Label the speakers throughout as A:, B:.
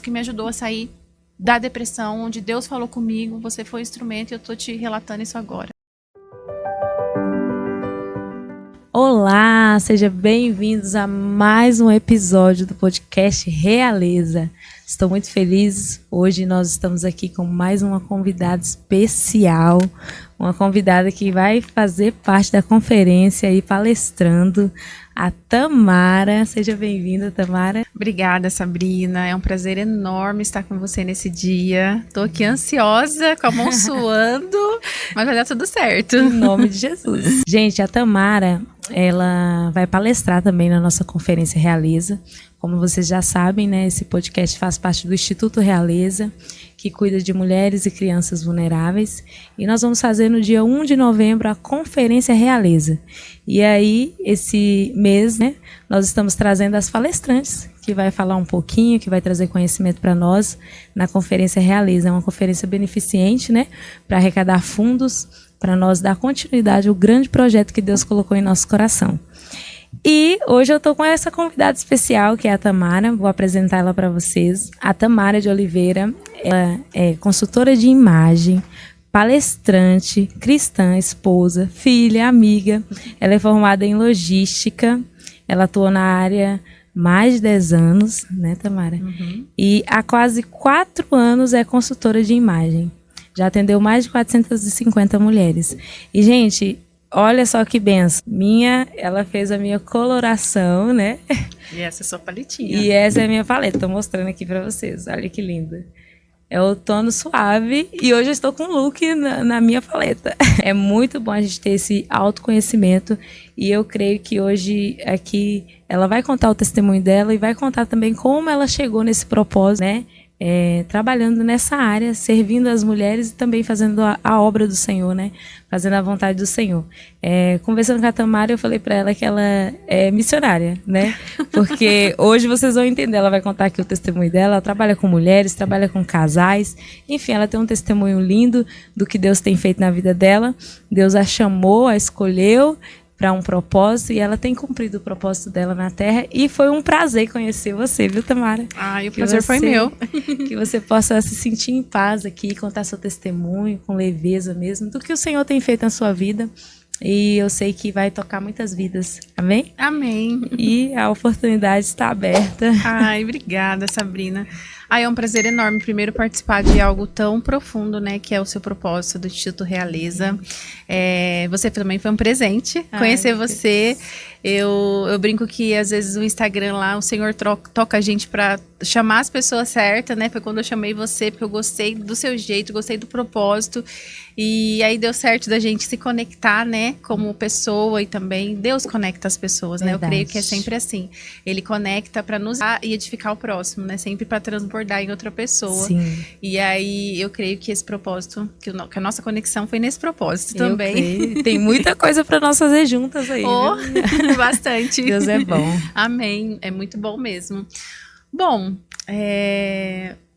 A: que me ajudou a sair da depressão, onde Deus falou comigo, você foi o instrumento e eu tô te relatando isso agora.
B: Olá, sejam bem-vindos a mais um episódio do podcast Realeza. Estou muito feliz, hoje nós estamos aqui com mais uma convidada especial, uma convidada que vai fazer parte da conferência e palestrando, a Tamara. Seja bem-vinda, Tamara.
A: Obrigada, Sabrina, é um prazer enorme estar com você nesse dia. Tô aqui ansiosa, com a mão suando, mas vai dar tudo certo.
B: Em nome de Jesus. Gente, a Tamara, ela vai palestrar também na nossa conferência Realeza. Como vocês já sabem, né, esse podcast faz parte do Instituto Realeza, que cuida de mulheres e crianças vulneráveis. E nós vamos fazer no dia 1 de novembro a Conferência Realeza. E aí, esse mês, né, nós estamos trazendo as palestrantes, que vai falar um pouquinho, que vai trazer conhecimento para nós na Conferência Realeza. É uma conferência beneficente, né, para arrecadar fundos, para nós dar continuidade ao grande projeto que Deus colocou em nosso coração. E hoje eu estou com essa convidada especial, que é a Tamara. Vou apresentar ela para vocês. A Tamara de Oliveira, ela é consultora de imagem, palestrante, cristã, esposa, filha, amiga. Ela é formada em logística. Ela atua na área mais de 10 anos, né, Tamara? Uhum. E há quase 4 anos é consultora de imagem. Já atendeu mais de 450 mulheres. E, gente, olha só que benção. Ela fez a minha coloração, né?
A: E essa é a sua paletinha.
B: E essa é a minha paleta. Tô mostrando aqui pra vocês. Olha que linda. É o tono suave. E hoje eu estou com um look na minha paleta. É muito bom a gente ter esse autoconhecimento. E eu creio que hoje aqui ela vai contar o testemunho dela e vai contar também como ela chegou nesse propósito, né? Trabalhando nessa área, servindo as mulheres e também fazendo a obra do Senhor, né? Fazendo a vontade do Senhor. Conversando com a Tamara, eu falei para ela que ela é missionária, né? Porque hoje vocês vão entender, ela vai contar aqui o testemunho dela. Ela trabalha com mulheres, trabalha com casais, enfim, ela tem um testemunho lindo do que Deus tem feito na vida dela. Deus a chamou, a escolheu para um propósito, e ela tem cumprido o propósito dela na Terra, e foi um prazer conhecer você, viu, Tamara?
A: E o prazer foi meu.
B: Que você possa se sentir em paz aqui, contar seu testemunho com leveza mesmo, do que o Senhor tem feito na sua vida, e eu sei que vai tocar muitas vidas, amém?
A: Amém.
B: E a oportunidade está aberta.
A: Obrigada, Sabrina. É um prazer enorme, primeiro, participar de algo tão profundo, né, que é o seu propósito do Instituto Realeza. Você também foi um presente, conhecer você. Eu brinco que, às vezes, o Instagram lá, o Senhor toca a gente para chamar as pessoas certas, né? Foi quando eu chamei você, porque eu gostei do seu jeito, gostei do propósito. E aí deu certo da gente se conectar, né? Como pessoa, e também Deus conecta as pessoas, né?
B: Verdade.
A: Eu creio que é sempre assim. Ele conecta para nos e edificar o próximo, né? Sempre para transbordar em outra pessoa.
B: Sim.
A: E aí eu creio que esse propósito, que a nossa conexão foi nesse propósito também.
B: Creio. Tem muita coisa para nós fazer juntas aí.
A: Bastante.
B: Deus é bom.
A: Amém. É muito bom mesmo. Bom,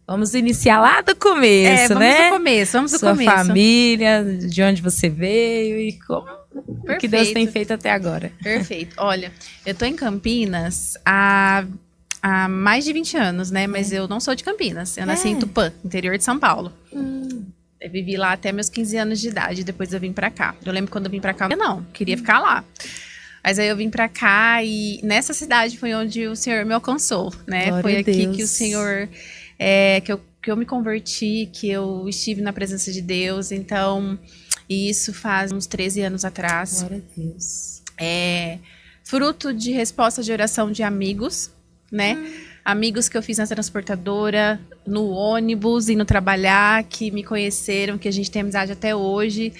B: vamos iniciar lá do começo, né?
A: Vamos do
B: Sua
A: começo.
B: Sua família, de onde você veio e como o que Deus tem feito até agora.
A: Perfeito. Olha, eu tô em Campinas há mais de 20 anos, né? Mas eu não sou de Campinas. Eu nasci em Tupã, interior de São Paulo. Eu vivi lá até meus 15 anos de idade, depois eu vim pra cá. Eu lembro quando eu vim pra cá, eu não, queria ficar lá. Mas aí eu vim pra cá e nessa cidade foi onde o Senhor me alcançou, né?
B: Glória
A: foi
B: a
A: aqui
B: Deus.
A: que o Senhor, que eu me converti, que eu estive na presença de Deus. Então, isso faz uns 13 anos atrás.
B: Glória a Deus.
A: Fruto de resposta de oração de amigos, né? Amigos que eu fiz na transportadora, no ônibus, indo trabalhar, que me conheceram, que a gente tem amizade até hoje.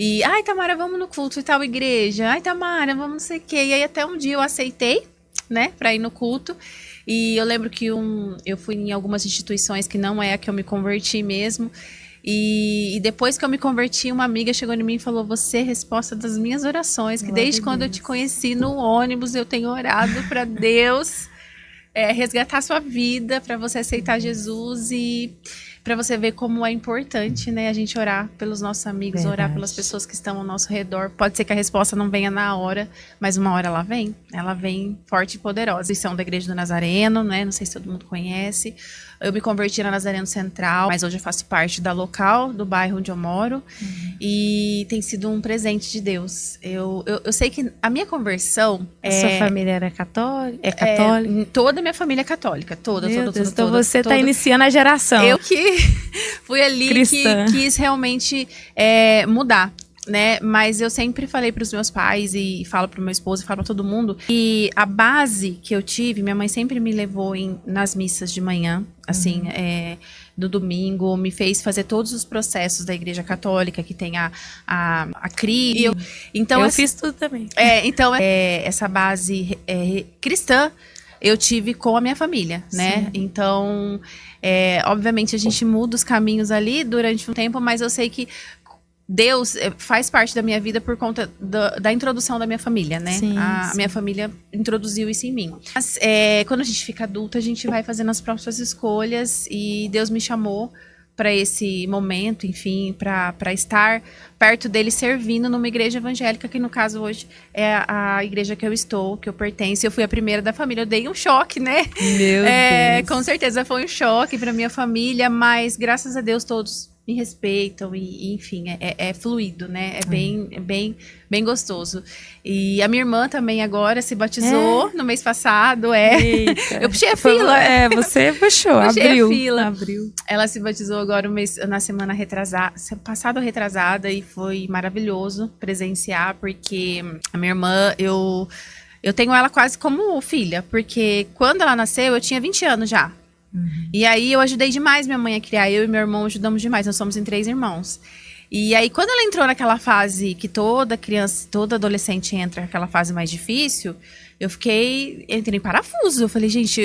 A: E, Tamara, vamos no culto e tal igreja. Tamara, vamos não sei o quê. E aí até um dia eu aceitei, né, pra ir no culto. E eu lembro que eu fui em algumas instituições que não é a que eu me converti mesmo. E depois que eu me converti, uma amiga chegou em mim e falou: você é a resposta das minhas orações, que desde quando eu te conheci no ônibus, eu tenho orado para Deus resgatar a sua vida, para você aceitar Jesus e para você ver como é importante, né, a gente orar pelos nossos amigos, orar pelas pessoas que estão ao nosso redor. Pode ser que a resposta não venha na hora, mas uma hora ela vem forte e poderosa. Eles são da Igreja do Nazareno, né, não sei se todo mundo conhece, Eu me converti na Nazareno Central, mas hoje eu faço parte da local, do bairro onde eu moro. E tem sido um presente de Deus. Eu sei que a minha conversão...
B: Sua família era católica? É católica?
A: Toda a minha família é católica. Toda.
B: Então você está iniciando a geração.
A: Eu que fui ali
B: cristã,
A: que quis realmente mudar. Né? Mas eu sempre falei para os meus pais e falo para o meu esposo e falo para todo mundo que a base que eu tive, minha mãe sempre me levou nas missas de manhã, assim, no domingo, me fez fazer todos os processos da Igreja Católica, que tem a CRI. Então,
B: eu fiz tudo também.
A: Então, essa base cristã eu tive com a minha família, né? Sim. Então, obviamente a gente muda os caminhos ali durante um tempo, mas eu sei que Deus faz parte da minha vida por conta da introdução da minha família, né? Sim. Minha família introduziu isso em mim. Mas, quando a gente fica adulta, a gente vai fazendo as próprias escolhas e Deus me chamou para esse momento, enfim, para estar perto dele servindo numa igreja evangélica, que no caso hoje é a igreja que eu estou, que eu pertenço. Eu fui a primeira da família, eu dei um choque, né?
B: Meu Deus.
A: Com certeza foi um choque para minha família, mas graças a Deus todos me respeitam e enfim, é fluido, né? É bem gostoso. E a minha irmã também agora se batizou no mês passado,
B: Eita.
A: Eu puxei a fila.
B: Você puxou,
A: abriu. A fila.
B: Abriu.
A: Ela se batizou agora na semana passada ou retrasada, e foi maravilhoso presenciar, porque a minha irmã, eu tenho ela quase como filha, porque quando ela nasceu, eu tinha 20 anos já. E aí eu ajudei demais minha mãe a criar, eu e meu irmão ajudamos demais, nós somos em 3 irmãos. E aí quando ela entrou naquela fase que toda criança, toda adolescente entra naquela fase mais difícil, entrei em parafuso. Eu falei, gente,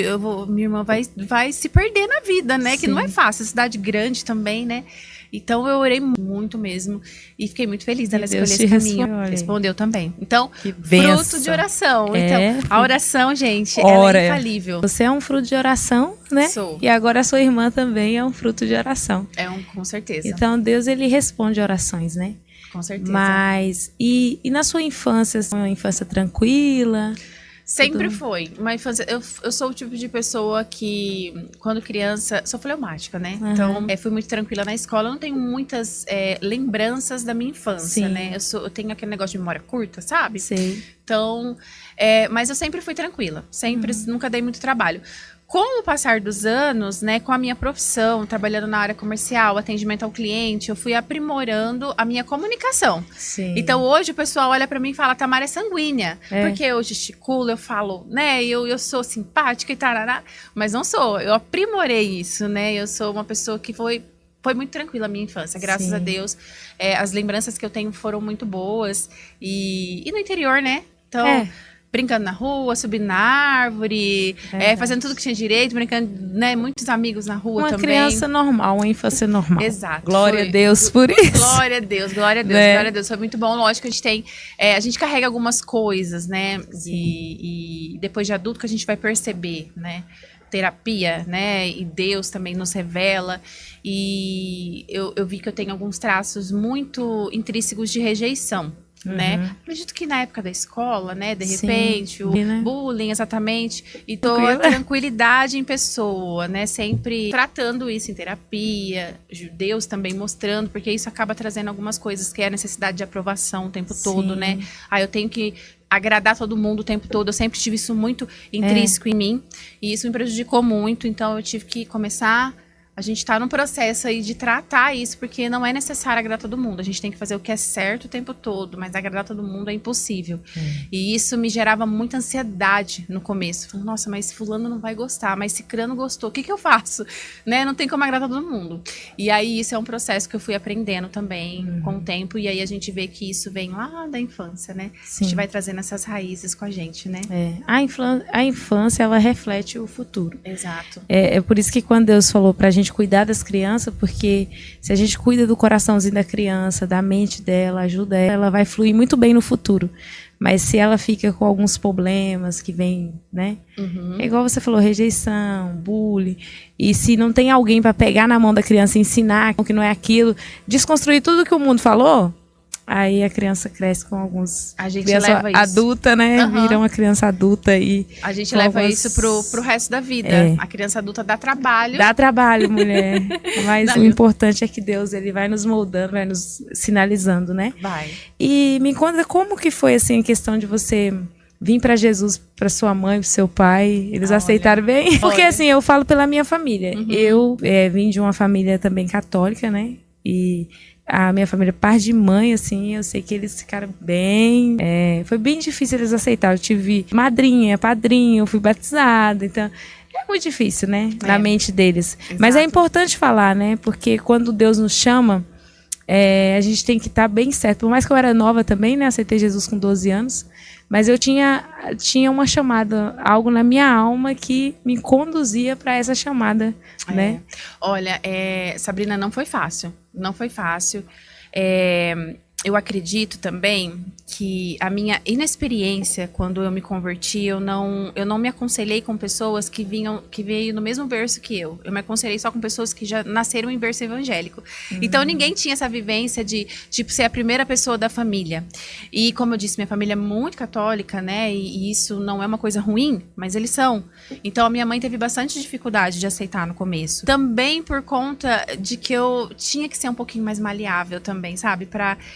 A: minha irmã vai se perder na vida, né? Sim. Que não é fácil, cidade grande também, né? Então eu orei muito mesmo e fiquei muito feliz dela escolher esse caminho. Respondeu também. Então, fruto de oração. Então, a oração, gente, ela é infalível.
B: Você é um fruto de oração, né?
A: Sou.
B: E agora a sua irmã também é um fruto de oração.
A: Com certeza.
B: Então Deus, ele responde orações, né?
A: Com certeza.
B: Mas, e na sua infância, uma infância tranquila?
A: Sempre foi. Uma infância, eu sou o tipo de pessoa que, quando criança, sou fleumática, né? Então, fui muito tranquila na escola. Eu não tenho muitas lembranças da minha infância, né? Eu tenho aquele negócio de memória curta, sabe?
B: Sim.
A: Então, mas eu sempre fui tranquila. Sempre, nunca dei muito trabalho. Com o passar dos anos, né, com a minha profissão, trabalhando na área comercial, atendimento ao cliente, eu fui aprimorando a minha comunicação.
B: Sim.
A: Então, hoje o pessoal olha pra mim e fala, Tamara é sanguínea. Porque eu gesticulo, eu falo, né, eu sou simpática e tarará. Mas não sou, eu aprimorei isso, né? Eu sou uma pessoa que foi muito tranquila a minha infância, graças a Deus. As lembranças que eu tenho foram muito boas. E no interior, né? Então... brincando na rua, subindo na árvore, fazendo tudo que tinha direito, brincando, né, muitos amigos na rua também.
B: Uma criança normal, uma infância normal.
A: Exato.
B: Glória a Deus por isso.
A: Glória a Deus, glória a Deus, glória a Deus. Foi muito bom. Lógico que a gente tem, a gente carrega algumas coisas, né, e depois de adulto que a gente vai perceber, né, terapia, né, e Deus também nos revela, e eu vi que eu tenho alguns traços muito intrínsecos de rejeição. Né? Acredito que na época da escola, né? De repente, o bullying, exatamente. E a tranquilidade em pessoa, né? Sempre tratando isso em terapia, Deus também mostrando, porque isso acaba trazendo algumas coisas, que é a necessidade de aprovação o tempo todo, né? Eu tenho que agradar todo mundo o tempo todo. Eu sempre tive isso muito intrínseco em mim. E isso me prejudicou muito. Então, eu tive que começar... A gente está num processo aí de tratar isso, porque não é necessário agradar todo mundo. A gente tem que fazer o que é certo o tempo todo, mas agradar todo mundo é impossível. E isso me gerava muita ansiedade no começo. Falei, nossa, mas fulano não vai gostar, mas cicrano gostou, o que eu faço? Né? Não tem como agradar todo mundo. E aí isso é um processo que eu fui aprendendo também com o tempo, e aí a gente vê que isso vem lá da infância, né? A gente vai trazendo essas raízes com a gente, né?
B: A infância, ela reflete o futuro.
A: Exato.
B: É por isso que quando Deus falou pra gente cuidar das crianças, porque se a gente cuida do coraçãozinho da criança, da mente dela, ajuda ela vai fluir muito bem no futuro. Mas se ela fica com alguns problemas que vem, né? É igual você falou, rejeição, bullying. E se não tem alguém para pegar na mão da criança e ensinar que não é aquilo, desconstruir tudo que o mundo falou, Aí a criança cresce com alguns...
A: A gente
B: criança
A: leva isso.
B: adulta, né? Vira uma criança adulta e...
A: A gente
B: com
A: leva
B: algumas-
A: isso pro resto da vida. A criança adulta dá trabalho.
B: Dá trabalho, mulher. Mas o importante é que Deus, ele vai nos moldando, vai nos sinalizando, né?
A: Vai.
B: E me conta como que foi, assim, a questão de você vir para Jesus, para sua mãe, para seu pai. Eles aceitaram bem? Porque, assim, eu falo pela minha família. Eu vim de uma família também católica, né? E a minha família, par de mãe, assim, eu sei que eles ficaram bem... foi bem difícil eles aceitarem. Eu tive madrinha, padrinho, eu fui batizada, então... É muito difícil, né? Na mente deles.
A: Exato.
B: Mas é importante falar, né? Porque quando Deus nos chama, a gente tem que estar bem certo. Por mais que eu era nova também, né? Aceitei Jesus com 12 anos. Mas eu tinha uma chamada, algo na minha alma que me conduzia para essa chamada, né?
A: Olha, Sabrina, não foi fácil. Não foi fácil. Eu acredito também que a minha inexperiência quando eu me converti, eu não me aconselhei com pessoas que veio no mesmo berço que eu. Eu me aconselhei só com pessoas que já nasceram em berço evangélico. Então ninguém tinha essa vivência de, tipo, ser a primeira pessoa da família. E como eu disse, minha família é muito católica, né? E isso não é uma coisa ruim, mas eles são. Então a minha mãe teve bastante dificuldade de aceitar no começo. Também por conta de que eu tinha que ser um pouquinho mais maleável também, sabe?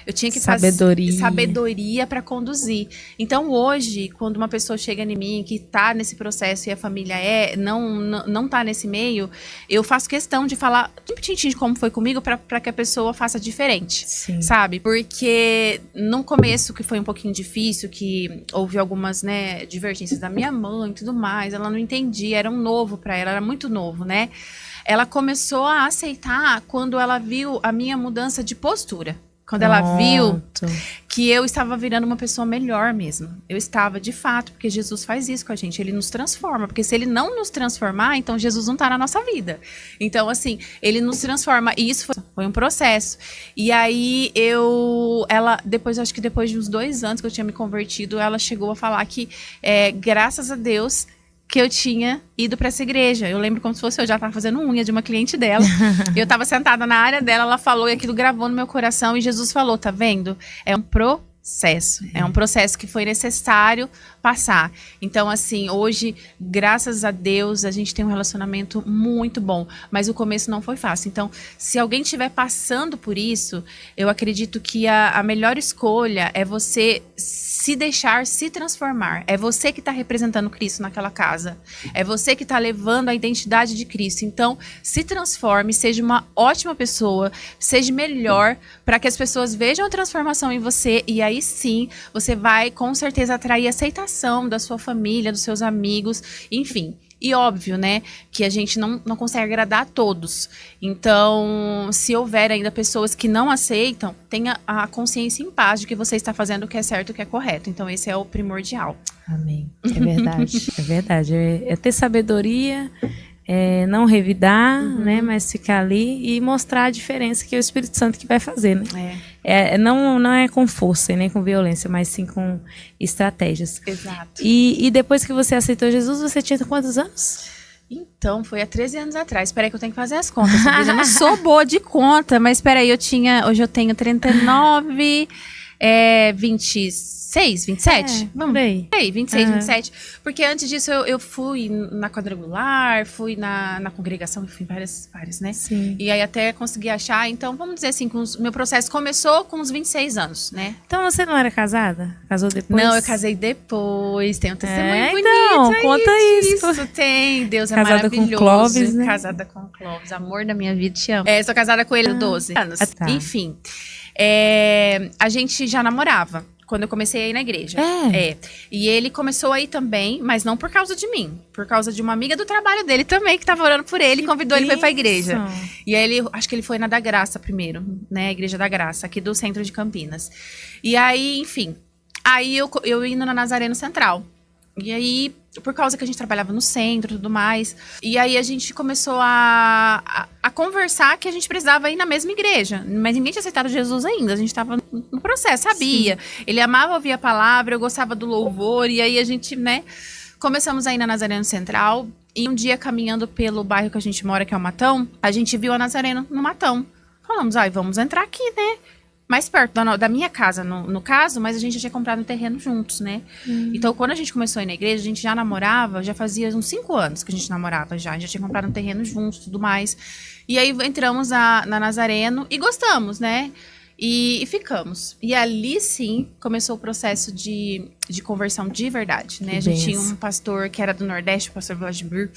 A: Eu tinha que fazer sabedoria para conduzir. Então hoje, quando uma pessoa chega em mim que tá nesse processo e a família não tá nesse meio, eu faço questão de falar de como foi comigo para que a pessoa faça diferente.
B: Sim.
A: Sabe? Porque no começo, que foi um pouquinho difícil, que houve algumas, né, divergências da minha mãe e tudo mais, ela não entendia, era um novo para ela, era muito novo, né? Ela começou a aceitar quando ela viu a minha mudança de postura. Quando ela viu que eu estava virando uma pessoa melhor mesmo. Eu estava, de fato, porque Jesus faz isso com a gente. Ele nos transforma. Porque se ele não nos transformar, então Jesus não está na nossa vida. Então, assim, ele nos transforma. E isso foi um processo. E aí, acho que depois de uns 2 anos que eu tinha me convertido, ela chegou a falar que, graças a Deus, que eu tinha ido para essa igreja. Eu lembro como se fosse eu já estava fazendo unha de uma cliente dela. Eu estava sentada na área dela, ela falou e aquilo gravou no meu coração e Jesus falou, tá vendo? É um processo. É um processo que foi necessário passar. Então, assim, hoje, graças a Deus, a gente tem um relacionamento muito bom. Mas o começo não foi fácil. Então, se alguém estiver passando por isso, eu acredito que a melhor escolha é você se deixar se transformar. É você que está representando Cristo naquela casa. É você que está levando a identidade de Cristo. Então, se transforme, seja uma ótima pessoa, seja melhor, para que as pessoas vejam a transformação em você e aí sim, você vai com certeza atrair aceitação da sua família, dos seus amigos, enfim. E óbvio, né, que a gente não consegue agradar a todos. Então, se houver ainda pessoas que não aceitam, tenha a consciência em paz de que você está fazendo o que é certo e o que é correto. Então, esse é o primordial.
B: Amém. É verdade. É verdade. É ter sabedoria, não revidar, né, mas ficar ali e mostrar a diferença que é o Espírito Santo que vai fazer, né? Não é com força e nem com violência, mas sim com estratégias.
A: Exato.
B: E depois que você aceitou Jesus, você tinha quantos anos?
A: Então, foi há 13 anos atrás. Espera aí que eu tenho que fazer as contas. Eu não sou boa de conta, mas espera aí, hoje eu tenho 39, 26, 27?
B: Vamos ver.
A: 26, 27. Porque antes disso eu fui na quadrangular, fui na congregação, eu fui em várias, né?
B: Sim.
A: E aí até consegui achar. Então, vamos dizer assim, meu processo começou com uns 26 anos, né?
B: Então você não era casada? Casou depois?
A: Não, eu casei depois. Tem um testemunho bonito.
B: Então, conta isso.
A: Tem. Deus é
B: casada
A: maravilhoso.
B: Com Clóvis, né?
A: Casada com Clóvis. Amor da minha vida, te amo. Sou casada com ele há 12 anos.
B: Tá.
A: Enfim. A gente já namorava quando eu comecei a ir na igreja. E ele começou a ir também, mas não por causa de mim. Por causa de uma amiga do trabalho dele também, que estava orando por ele e convidou ele para ir pra igreja. E aí, acho que ele foi na da Graça primeiro, né? A Igreja da Graça, aqui do centro de Campinas. E aí, enfim. Aí eu indo na Nazareno Central. E aí, por causa que a gente trabalhava no centro e tudo mais. E aí a gente começou a conversar que a gente precisava ir na mesma igreja. Mas ninguém tinha aceitado Jesus ainda. A gente estava no processo, sabia? Sim. Ele amava ouvir a palavra, eu gostava do louvor. E aí a gente, né, começamos a ir na Nazareno Central. E um dia, caminhando pelo bairro que a gente mora, que é o Matão, a gente viu a Nazareno no Matão. Falamos, vamos entrar aqui, né? mais perto da minha casa, no caso, mas a gente já tinha comprado um terreno juntos, né? Então, quando a gente começou a ir na igreja, a gente já namorava, já fazia uns 5 anos que a gente namorava já. A gente já tinha comprado um terreno juntos, tudo mais. E aí, entramos na Nazareno e gostamos, né? E ficamos. E ali, sim, começou o processo de conversão de verdade, né? A gente tinha um pastor que era do Nordeste, o pastor Vladimir,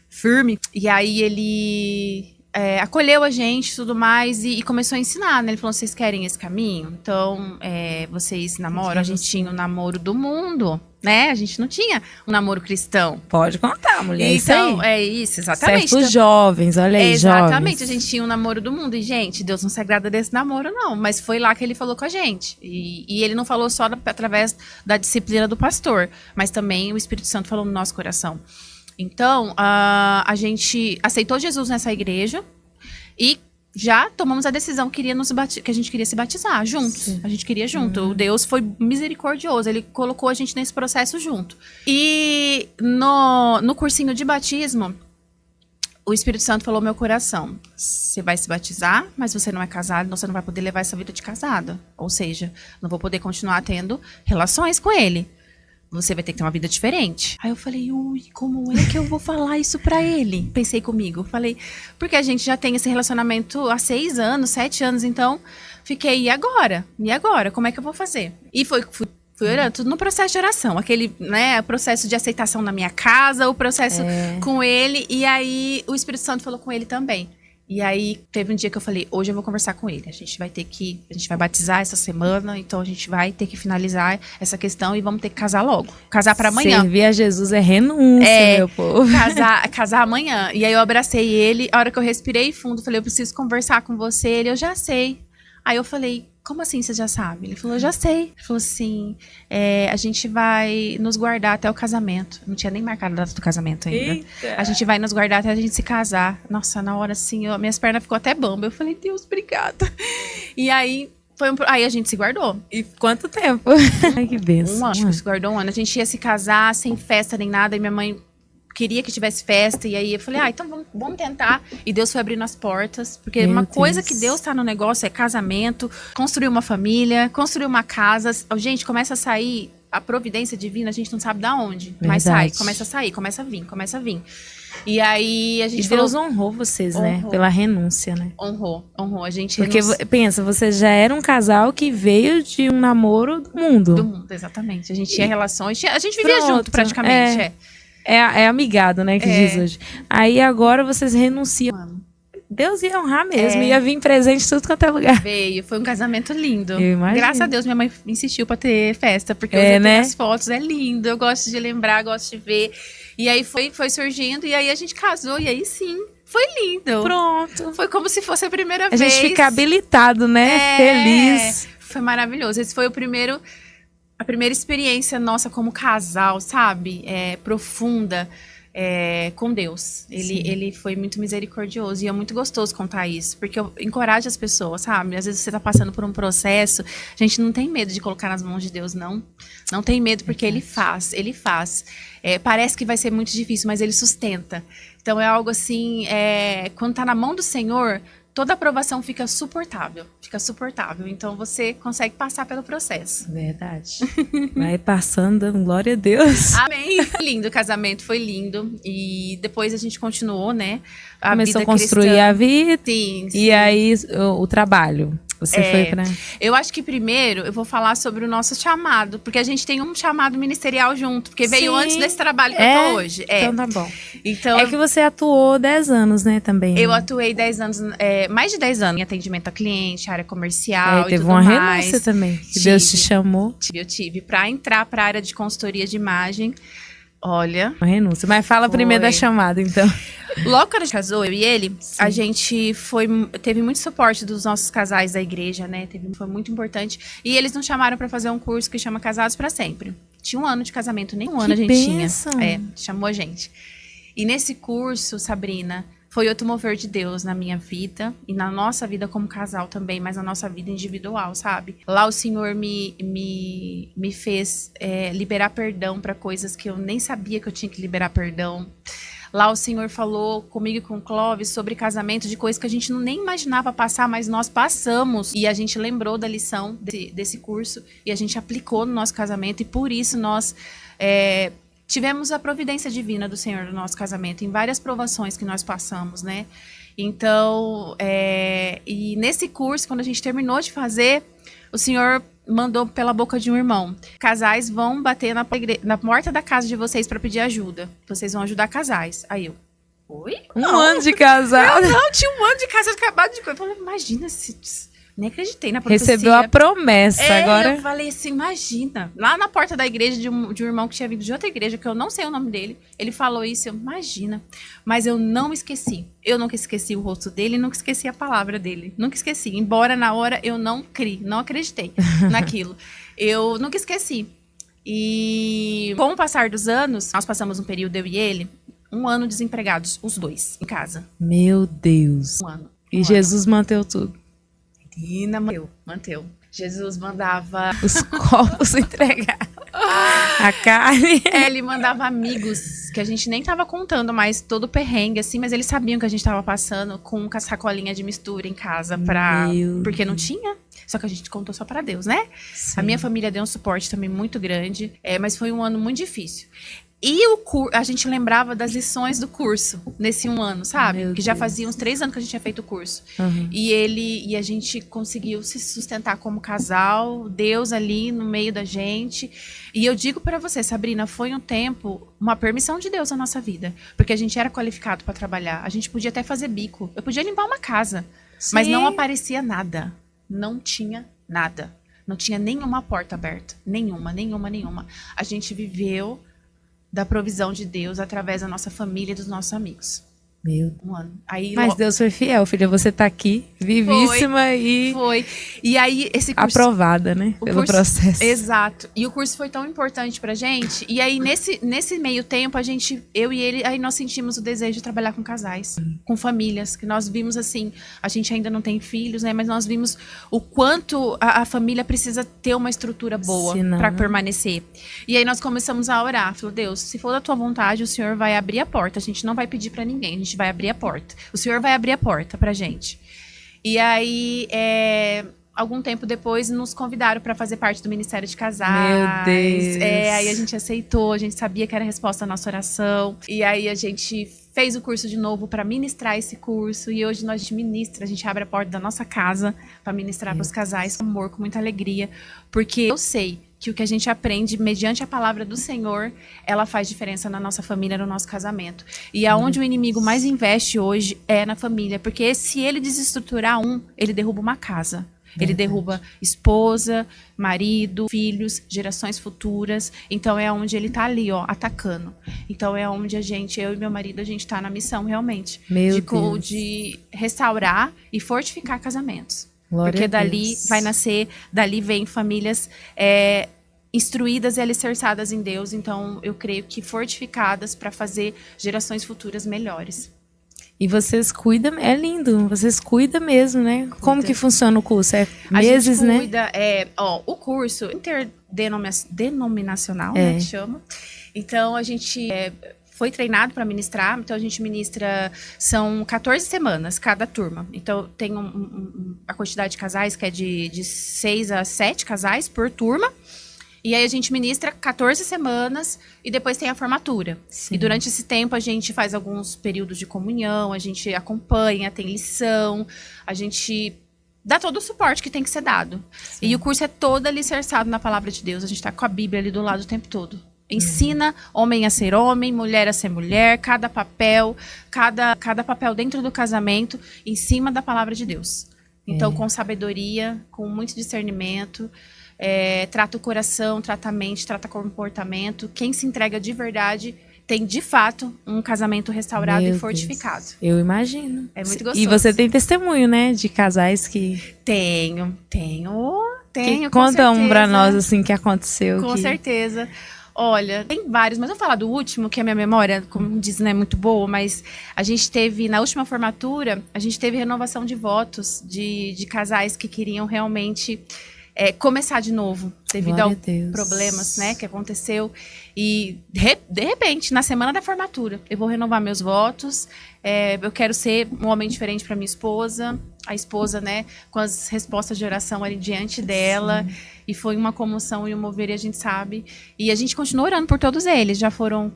A: firme. E aí, ele acolheu a gente e tudo mais e começou a ensinar, né? Ele falou, vocês querem esse caminho? Então, vocês namoram? A gente tinha o namoro do mundo, né? A gente não tinha um namoro cristão.
B: Pode contar, mulher.
A: Então, é isso, exatamente.
B: Certos jovens, olha aí,
A: exatamente,
B: jovens.
A: a gente tinha um namoro do mundo. E, gente, Deus não se agrada desse namoro, não. Mas foi lá que ele falou com a gente. E ele não falou só através da disciplina do pastor, mas também o Espírito Santo falou no nosso coração. Então, a gente aceitou Jesus nessa igreja e já tomamos a decisão que a gente queria se batizar juntos. Sim. A gente queria junto. O Deus foi misericordioso, ele colocou a gente nesse processo junto. E no cursinho de batismo, o Espírito Santo falou ao meu coração, você vai se batizar, mas você não é casado, então você não vai poder levar essa vida de casada. Ou seja, não vou poder continuar tendo relações com ele. Você vai ter que ter uma vida diferente. Aí eu falei, ui, como é que eu vou falar isso pra ele? Pensei comigo, falei, porque a gente já tem esse relacionamento há 6 anos, 7 anos, então fiquei, e agora? E agora? Como é que eu vou fazer? E fui orando, tudo no processo de oração, aquele, né, processo de aceitação na minha casa, o processo com ele, e aí o Espírito Santo falou com ele também. E aí, teve um dia que eu falei, hoje eu vou conversar com ele. A gente vai batizar essa semana, então a gente vai ter que finalizar essa questão e vamos ter que casar logo. Casar pra amanhã.
B: Servir a Jesus é renúncia, meu povo.
A: Casar amanhã. E aí eu abracei ele, a hora que eu respirei fundo, falei, eu preciso conversar com você. Eu já sei. Aí eu falei, como assim você já sabe? Ele falou, eu já sei. Ele falou assim, a gente vai nos guardar até o casamento. Não tinha nem marcado a data do casamento ainda. Eita. A gente vai nos guardar até a gente se casar. Nossa, na hora assim, minhas pernas ficou até bamba. Eu falei, Deus, obrigada. E aí, aí a gente se guardou.
B: E quanto tempo? Ai, que bênção.
A: 1 ano, se guardou 1 ano. A gente ia se casar sem festa nem nada. E minha mãe queria que tivesse festa, e aí eu falei, então vamos tentar. E Deus foi abrindo as portas, porque uma coisa que Deus tá no negócio é casamento, construir uma família, construir uma casa. Gente, começa a sair a providência divina, a gente não sabe da onde, mas sai, começa a sair, começa a vir. E aí a gente
B: Deus honrou vocês, né? Pela renúncia, né?
A: Honrou. A gente
B: porque pensa, você já era um casal que veio de um namoro do mundo.
A: Do mundo, exatamente. A gente tinha relações, a gente vivia junto praticamente,
B: É amigado, né, que diz hoje. Aí agora vocês renunciam. Deus ia honrar mesmo, ia vir presente em tudo quanto é lugar.
A: Veio, foi um casamento lindo.
B: Eu imagino.
A: Graças a Deus, minha mãe insistiu pra ter festa, porque eu já tenho as fotos, é lindo, eu gosto de lembrar, gosto de ver. E aí foi surgindo, e aí a gente casou, e aí sim, foi lindo.
B: Pronto.
A: Foi como se fosse a primeira vez.
B: A gente fica habilitado, né, feliz.
A: Foi maravilhoso, esse foi a primeira experiência nossa como casal, sabe? Profunda. Com Deus. Ele foi muito misericordioso e é muito gostoso contar isso, porque eu encorajo as pessoas, sabe? Às vezes você tá passando por um processo, a gente não tem medo de colocar nas mãos de Deus, não. Não tem medo, porque Ele faz. Parece que vai ser muito difícil, mas Ele sustenta. Então é algo assim, quando tá na mão do Senhor, toda aprovação fica suportável. Então você consegue passar pelo processo.
B: Verdade. Vai passando, dando glória a Deus.
A: Amém. Lindo, o casamento foi lindo. E depois a gente continuou, né?
B: Começou a construir a vida.
A: Sim.
B: E aí o trabalho. Você foi pra...
A: Eu acho que primeiro eu vou falar sobre o nosso chamado, porque a gente tem um chamado ministerial junto, porque veio antes desse trabalho que eu tô hoje.
B: Então tá bom.
A: Então,
B: que você atuou 10 anos, né, também.
A: Eu atuei 10 anos, mais de 10 anos em atendimento a cliente, área comercial e
B: teve
A: tudo
B: uma
A: mais.
B: renúncia também, que Deus te chamou.
A: Eu tive, pra entrar pra área de consultoria de imagem. Olha.
B: Uma renúncia. Mas fala primeiro da chamada, então.
A: Logo que a gente casou, eu e ele, a gente teve muito suporte dos nossos casais da igreja, né? Foi muito importante. E eles nos chamaram pra fazer um curso que chama Casados pra Sempre. Tinha 1 ano de casamento, nem 1 ano a gente
B: bênção.
A: tinha. Chamou a gente. E nesse curso, Sabrina, foi outro mover de Deus na minha vida e na nossa vida como casal também, mas na nossa vida individual, sabe? Lá o Senhor me fez liberar perdão para coisas que eu nem sabia que eu tinha que liberar perdão. Lá o Senhor falou comigo e com o Clóvis sobre casamento, de coisas que a gente nem imaginava passar, mas nós passamos. E a gente lembrou da lição desse curso e a gente aplicou no nosso casamento. E por isso nós tivemos a providência divina do Senhor no nosso casamento, em várias provações que nós passamos, né? Então, e nesse curso, quando a gente terminou de fazer, o Senhor mandou pela boca de um irmão: casais vão bater na porta da casa de vocês para pedir ajuda. Vocês vão ajudar casais. Aí eu, oi?
B: Um ano de casado.
A: Não, tinha um ano de casado acabado de coisa. Eu falei, imagina se... Nem acreditei na profecia.
B: Recebeu a promessa agora.
A: Eu falei assim, imagina. Lá na porta da igreja de um irmão que tinha vindo de outra igreja, que eu não sei o nome dele, ele falou isso, eu, imagina. Mas eu não esqueci. Eu nunca esqueci o rosto dele, nunca esqueci a palavra dele. Nunca esqueci. Embora na hora eu não acreditei naquilo. Eu nunca esqueci. E com o passar dos anos, nós passamos um período, eu e ele, 1 ano desempregados, os dois, em casa.
B: Meu Deus.
A: 1 ano.
B: E Jesus manteve tudo.
A: Menina, manteu. Jesus mandava
B: os copos entregar a carne.
A: Ele mandava amigos que a gente nem tava contando mais todo o perrengue, assim, mas eles sabiam que a gente tava passando com uma sacolinha de mistura em casa porque não tinha. Só que a gente contou só pra Deus, né? Sim. A minha família deu um suporte também muito grande, mas foi um ano muito difícil. E a gente lembrava das lições do curso nesse 1 ano, sabe? Que já fazia uns 3 anos que a gente tinha feito o curso. Uhum. E a gente conseguiu se sustentar como casal, Deus ali no meio da gente. E eu digo pra você, Sabrina, foi um tempo, uma permissão de Deus na nossa vida. Porque a gente era qualificado pra trabalhar. A gente podia até fazer bico. Eu podia limpar uma casa. Sim. Mas não aparecia nada. Não tinha nada. Não tinha nenhuma porta aberta. Nenhuma. A gente viveu da provisão de Deus através da nossa família e dos nossos amigos.
B: Meu
A: Deus. Aí,
B: mas Deus foi fiel, filha. Você tá aqui, vivíssima
A: Foi. E aí, esse curso...
B: aprovada, né? Pelo processo.
A: Exato. E o curso foi tão importante pra gente. E aí, nesse meio tempo, eu e ele, aí nós sentimos o desejo de trabalhar com casais, com famílias. Que nós vimos, assim, a gente ainda não tem filhos, né? Mas nós vimos o quanto a família precisa ter uma estrutura boa pra permanecer. E aí, nós começamos a orar. Falou, Deus, se for da tua vontade, o Senhor vai abrir a porta. A gente não vai pedir pra ninguém. A gente vai abrir a porta. O Senhor vai abrir a porta pra gente. E aí, algum tempo depois, nos convidaram para fazer parte do Ministério de Casais.
B: Meu Deus!
A: Aí a gente aceitou, a gente sabia que era a resposta à nossa oração. E aí a gente fez o curso de novo para ministrar esse curso. E hoje nós a gente abre a porta da nossa casa para ministrar para os casais com amor, com muita alegria. Porque eu sei que o que a gente aprende mediante a palavra do Senhor, ela faz diferença na nossa família, no nosso casamento. E aonde o inimigo mais investe hoje é na família. Porque se ele desestruturar ele derruba uma casa. Ele derruba esposa, marido, filhos, gerações futuras. Então é onde ele tá ali, ó, atacando. Então é onde eu e meu marido, a gente tá na missão realmente. De restaurar e fortificar casamentos. Glória porque dali vem famílias instruídas e alicerçadas em Deus. Então eu creio que fortificadas para fazer gerações futuras melhores.
B: E vocês cuidam, é lindo, vocês cuidam mesmo, né? Como que funciona o curso? Meses, né?
A: A gente cuida, o curso interdenominacional, né, que chama. Então, a gente foi treinado para ministrar, então a gente ministra, são 14 semanas cada turma. Então, tem a quantidade de casais que é de 6 a 7 casais por turma. E aí a gente ministra 14 semanas e depois tem a formatura. Sim. E durante esse tempo a gente faz alguns períodos de comunhão, a gente acompanha, tem lição, a gente dá todo o suporte que tem que ser dado. Sim. E o curso é todo alicerçado na palavra de Deus, a gente tá com a Bíblia ali do lado o tempo todo. Ensina homem a ser homem, mulher a ser mulher, cada papel dentro do casamento, em cima da palavra de Deus. Então, com sabedoria, com muito discernimento... trata o coração, trata a mente, trata o comportamento. Quem se entrega de verdade tem, de fato, um casamento restaurado e fortificado.
B: Deus. Eu imagino.
A: É muito gostoso.
B: E você tem testemunho, né? De casais que...
A: Tenho.
B: Conta um pra nós, assim, que aconteceu.
A: Com certeza. Olha, tem vários, mas eu vou falar do último, que a minha memória, como diz, não é muito boa, mas a gente teve, na última formatura, a gente teve renovação de votos de casais que queriam realmente... começar de novo, devido
B: Glória
A: aos
B: a Deus.
A: problemas, né, que aconteceu. E, de repente, na semana da formatura, eu vou renovar meus votos. Eu quero ser um homem diferente para minha esposa. A esposa, né, com as respostas de oração ali diante dela. Sim. E foi uma comoção e um mover, e a gente sabe. E a gente continua orando por todos eles. Já foram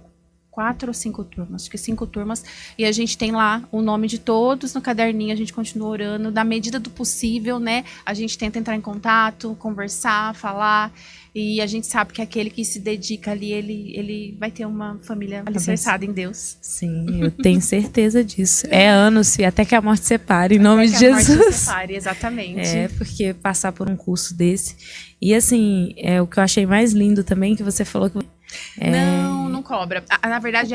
A: 4 ou 5 turmas, acho que 5 turmas, e a gente tem lá o nome de todos no caderninho, a gente continua orando, na medida do possível, né, a gente tenta entrar em contato, conversar, falar, e a gente sabe que aquele que se dedica ali, ele vai ter uma família alicerçada em Deus.
B: Sim, eu tenho certeza disso. Anos, até que a morte separe, em nome de Jesus.
A: Até que a morte separe, exatamente.
B: Porque passar por um curso desse, e assim, o que eu achei mais lindo também, que você falou que
A: não cobra. Na verdade,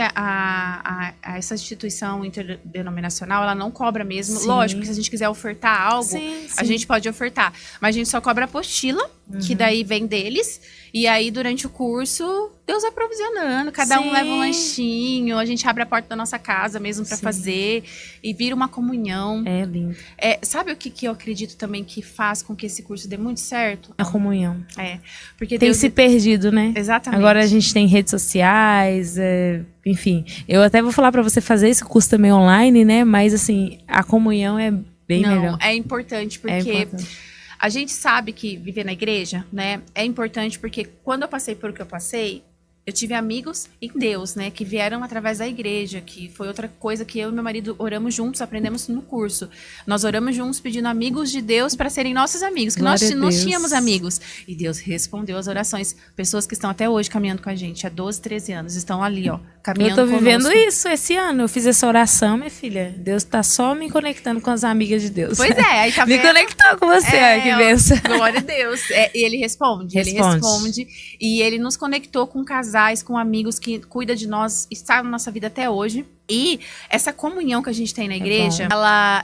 A: essa instituição interdenominacional, ela não cobra mesmo. Sim. Lógico que se a gente quiser ofertar algo, a gente pode ofertar. Mas a gente só cobra a apostila, que daí vem deles. E aí, durante o curso, Deus vai provisionando. Cada um leva um lanchinho. A gente abre a porta da nossa casa mesmo para fazer. E vira uma comunhão.
B: É lindo.
A: Sabe o que eu acredito também que faz com que esse curso dê muito certo?
B: A comunhão.
A: Porque
B: tem
A: Deus
B: se perdido, né?
A: Exatamente.
B: Agora a gente tem redes sociais, enfim. Eu até vou falar para você fazer esse curso também online, né? Mas, assim, a comunhão é bem melhor.
A: É importante, porque a gente sabe que viver na igreja, né, é importante porque quando eu passei por o que eu passei, eu tive amigos em Deus, né, que vieram através da igreja, que foi outra coisa que eu e meu marido oramos juntos, aprendemos no curso. Nós oramos juntos pedindo amigos de Deus para serem nossos amigos, que nós tínhamos amigos. E Deus respondeu as orações. Pessoas que estão até hoje caminhando com a gente, há 12, 13 anos, estão ali, ó, caminhando conosco.
B: Eu tô vivendo isso esse ano. Eu fiz essa oração, minha filha. Deus tá só me conectando com as amigas de Deus.
A: Pois aí tá vendo?
B: Me conectou com você, que benção.
A: Glória a Deus. E ele responde. Ele responde. E ele nos conectou com casais, com amigos que cuidam de nós, está na nossa vida até hoje. E essa comunhão que a gente tem na igreja,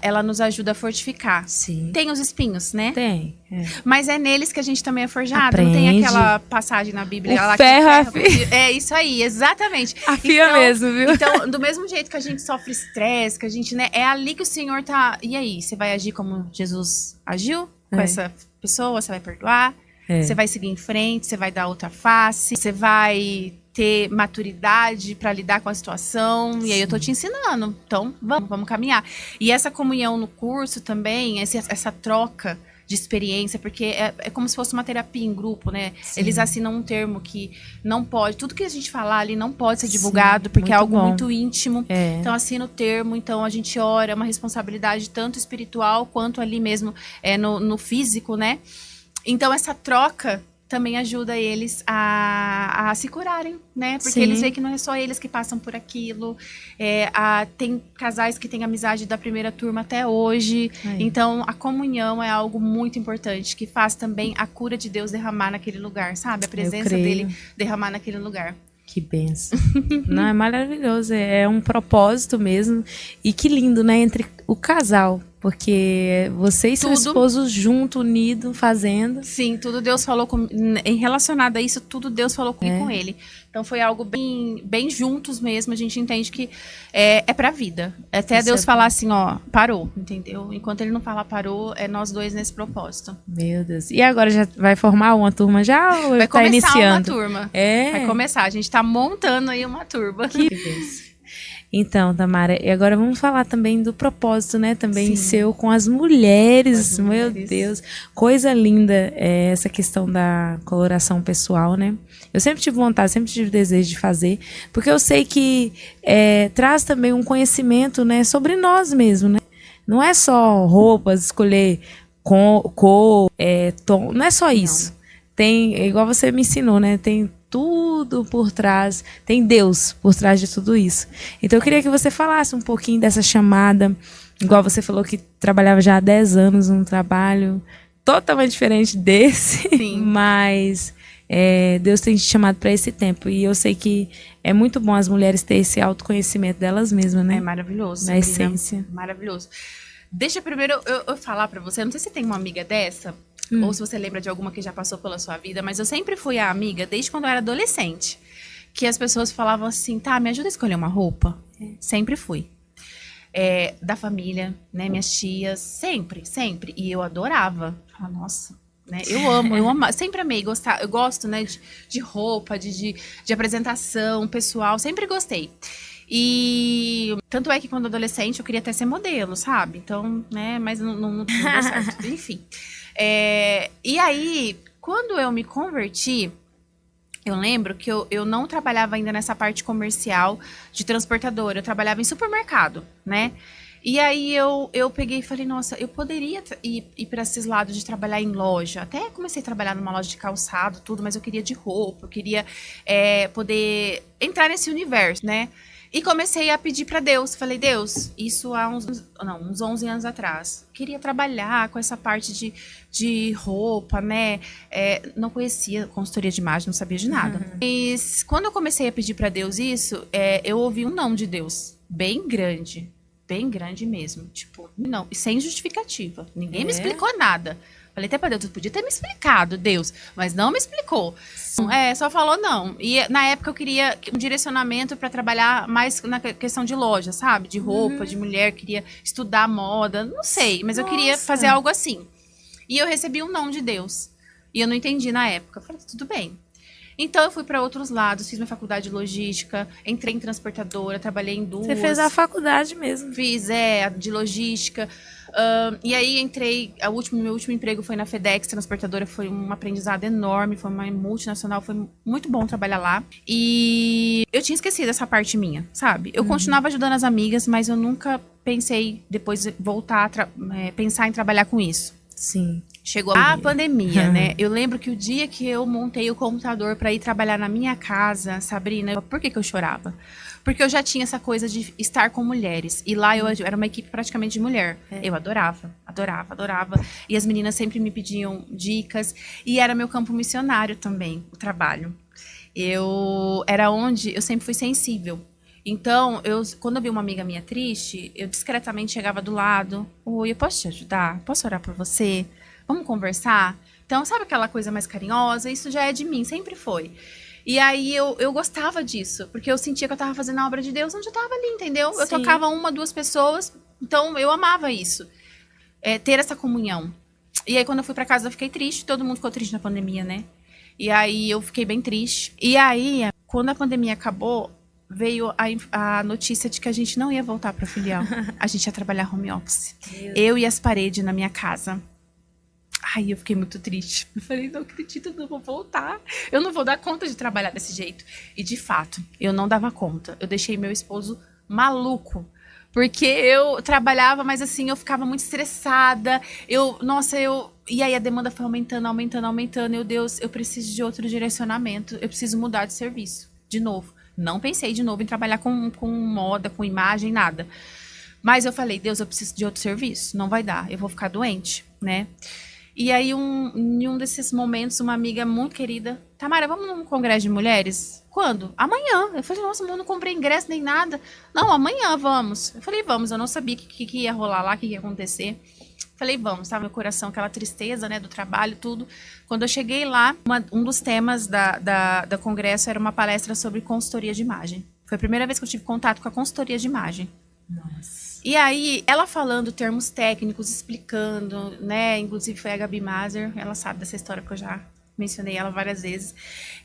A: ela nos ajuda a fortificar.
B: Sim.
A: Tem os espinhos, né?
B: Tem.
A: Mas é neles que a gente também é forjado.
B: Aprende.
A: Não tem aquela passagem na Bíblia.
B: O ferro
A: é isso aí, exatamente.
B: Afia mesmo, viu?
A: Então, do mesmo jeito que a gente sofre estresse, que a gente, né? É ali que o Senhor tá... E aí, você vai agir como Jesus agiu com essa pessoa? Você vai perdoar? Você vai seguir em frente? Você vai dar outra face? Você vai ter maturidade para lidar com a situação? E aí eu tô te ensinando. Então, vamos caminhar. E essa comunhão no curso também, essa troca de experiência, porque é como se fosse uma terapia em grupo, né? Sim. Eles assinam um termo que não pode, tudo que a gente falar ali não pode ser divulgado, porque é algo muito íntimo. Então assina o termo, então a gente ora, é uma responsabilidade tanto espiritual quanto ali mesmo no físico, né? Então essa troca também ajuda eles a se curarem, né? Porque eles veem que não é só eles que passam por aquilo. Tem casais que têm amizade da primeira turma até hoje. Então, a comunhão é algo muito importante, que faz também a cura de Deus derramar naquele lugar, sabe? A presença dele derramar naquele lugar.
B: Que benção. Não, é maravilhoso. É um propósito mesmo. E que lindo, né? Entre o casal. Porque você e seu esposo junto, unido, fazendo.
A: Sim, tudo Deus falou comigo. Em relacionado a isso, tudo Deus falou comigo com ele. Então foi algo bem juntos mesmo. A gente entende que é pra vida. Até isso Deus falar assim, ó, parou, entendeu? Enquanto ele não falar parou, é nós dois nesse propósito.
B: Meu Deus. E agora já vai formar uma turma já ou
A: vai
B: tá iniciando?
A: Vai começar uma turma. Vai começar. A gente tá montando aí uma turma.
B: Que benção. Então, Tamara, e agora vamos falar também do propósito, né? Também seu com as mulheres. Meu Deus, coisa linda essa questão da coloração pessoal, né? Eu sempre tive vontade, sempre tive desejo de fazer, porque eu sei que traz também um conhecimento, né, sobre nós mesmos, né? Não é só roupas, escolher cor, tom, não é só isso. Tem, igual você me ensinou, né? Tem tudo por trás, tem Deus por trás de tudo isso. Então eu queria que você falasse um pouquinho dessa chamada, igual você falou que trabalhava já há 10 anos num trabalho totalmente diferente desse, mas Deus tem te chamado para esse tempo, e eu sei que é muito bom as mulheres terem esse autoconhecimento delas mesmas, né?
A: É maravilhoso.
B: Na essência.
A: Maravilhoso. Deixa primeiro eu falar para você, não sei se você tem uma amiga dessa, ou se você lembra de alguma que já passou pela sua vida, mas eu sempre fui a amiga, desde quando eu era adolescente, que as pessoas falavam assim, tá, me ajuda a escolher uma roupa. Sempre fui. Da família, né, minhas tias, sempre. E eu adorava. Falava, nossa, né? Eu amo, sempre amei gostar. Eu gosto, né, de roupa, de apresentação pessoal, sempre gostei. E tanto é que quando adolescente eu queria até ser modelo, sabe? Então, né, mas não deu certo. Enfim. E aí, quando eu me converti, eu lembro que eu não trabalhava ainda nessa parte comercial de transportadora, eu trabalhava em supermercado, né? E aí eu peguei e falei, nossa, eu poderia ir para esses lados de trabalhar em loja. Até comecei a trabalhar numa loja de calçado, tudo, mas eu queria de roupa, eu queria poder entrar nesse universo, né? E comecei a pedir para Deus. Falei, Deus, isso há uns 11 anos atrás. Queria trabalhar com essa parte de roupa, né? Não conhecia consultoria de imagem, não sabia de nada. Mas quando eu comecei a pedir para Deus isso, eu ouvi um não de Deus, bem grande mesmo. Tipo, não, e sem justificativa. Ninguém me explicou nada. Falei até pra Deus, tu podia ter me explicado, Deus, mas não me explicou. Só falou não. E na época eu queria um direcionamento para trabalhar mais na questão de loja, sabe? De roupa, de mulher, queria estudar moda, não sei, mas eu queria fazer algo assim. E eu recebi um não de Deus. E eu não entendi na época. Eu falei, tudo bem. Então eu fui para outros lados, fiz minha faculdade de logística, entrei em transportadora, trabalhei em duas.
B: Você fez a faculdade mesmo?
A: Fiz, de logística. E aí entrei, meu último emprego foi na FedEx, transportadora, foi um aprendizado enorme, foi uma multinacional, foi muito bom trabalhar lá. E eu tinha esquecido essa parte minha, sabe? Eu continuava ajudando as amigas, mas eu nunca pensei depois voltar a pensar em trabalhar com isso.
B: Sim.
A: Chegou a pandemia, né? Eu lembro que o dia que eu montei o computador para ir trabalhar na minha casa, Sabrina, por que eu chorava? Porque eu já tinha essa coisa de estar com mulheres. E lá eu era uma equipe praticamente de mulher. Eu adorava. E as meninas sempre me pediam dicas. E era meu campo missionário também, o trabalho. Era onde eu sempre fui sensível. Então, quando eu vi uma amiga minha triste, eu discretamente chegava do lado. Oi, eu posso te ajudar? Posso orar por você? Vamos conversar? Então, sabe aquela coisa mais carinhosa? Isso já é de mim, sempre foi. E aí eu gostava disso, porque eu sentia que eu tava fazendo a obra de Deus onde eu tava ali, entendeu? Sim. Eu tocava 1, 2 pessoas, então eu amava isso. Ter essa comunhão. E aí quando eu fui pra casa eu fiquei triste, todo mundo ficou triste na pandemia, né? E aí eu fiquei bem triste. E aí, quando a pandemia acabou, veio a notícia de que a gente não ia voltar pra filial. A gente ia trabalhar home office. Eu e as paredes na minha casa. Ai, eu fiquei muito triste. Eu falei, não acredito, eu não vou voltar. Eu não vou dar conta de trabalhar desse jeito. E, de fato, eu não dava conta. Eu deixei meu esposo maluco. Porque eu trabalhava, mas assim, eu ficava muito estressada. E aí a demanda foi aumentando. Meu Deus, eu preciso de outro direcionamento. Eu preciso mudar de serviço. De novo. Não pensei de novo em trabalhar com moda, com imagem, nada. Mas eu falei, Deus, eu preciso de outro serviço. Não vai dar, eu vou ficar doente, né? E aí, em um desses momentos, uma amiga muito querida, Tamara, vamos num congresso de mulheres? Quando? Amanhã. Eu falei, nossa, eu não comprei ingresso nem nada. Não, amanhã vamos. Eu falei, vamos. Eu não sabia o que ia rolar lá, o que ia acontecer. Falei, vamos. Tava no meu coração aquela tristeza, né, do trabalho, tudo. Quando eu cheguei lá, um dos temas da congresso era uma palestra sobre consultoria de imagem. Foi a primeira vez que eu tive contato com a consultoria de imagem.
B: Nossa.
A: E aí, ela falando termos técnicos, explicando, né? Inclusive foi a Gabi Mazer, ela sabe dessa história que eu já mencionei ela várias vezes.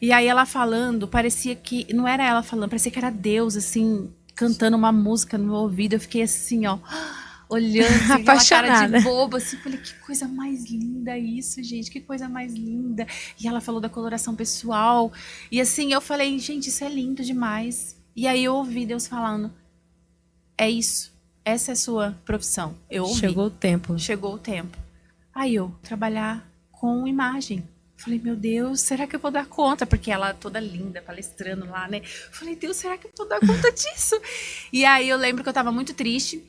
A: E aí ela falando, parecia que, não era ela falando, parecia que era Deus, assim, cantando uma música no meu ouvido. Eu fiquei assim, ó, olhando, assim, aquela cara de boba, assim, falei, que coisa mais linda isso, gente, que coisa mais linda. E ela falou da coloração pessoal. E assim, eu falei, gente, isso é lindo demais. E aí eu ouvi Deus falando, é isso. Essa é a sua profissão. Eu ouvi.
B: Chegou o tempo.
A: Chegou o tempo. Aí eu trabalhar com imagem. Falei, meu Deus, será que eu vou dar conta? Porque ela toda linda, palestrando lá, né? Falei, Deus, será que eu vou dar conta disso? E aí eu lembro que eu tava muito triste.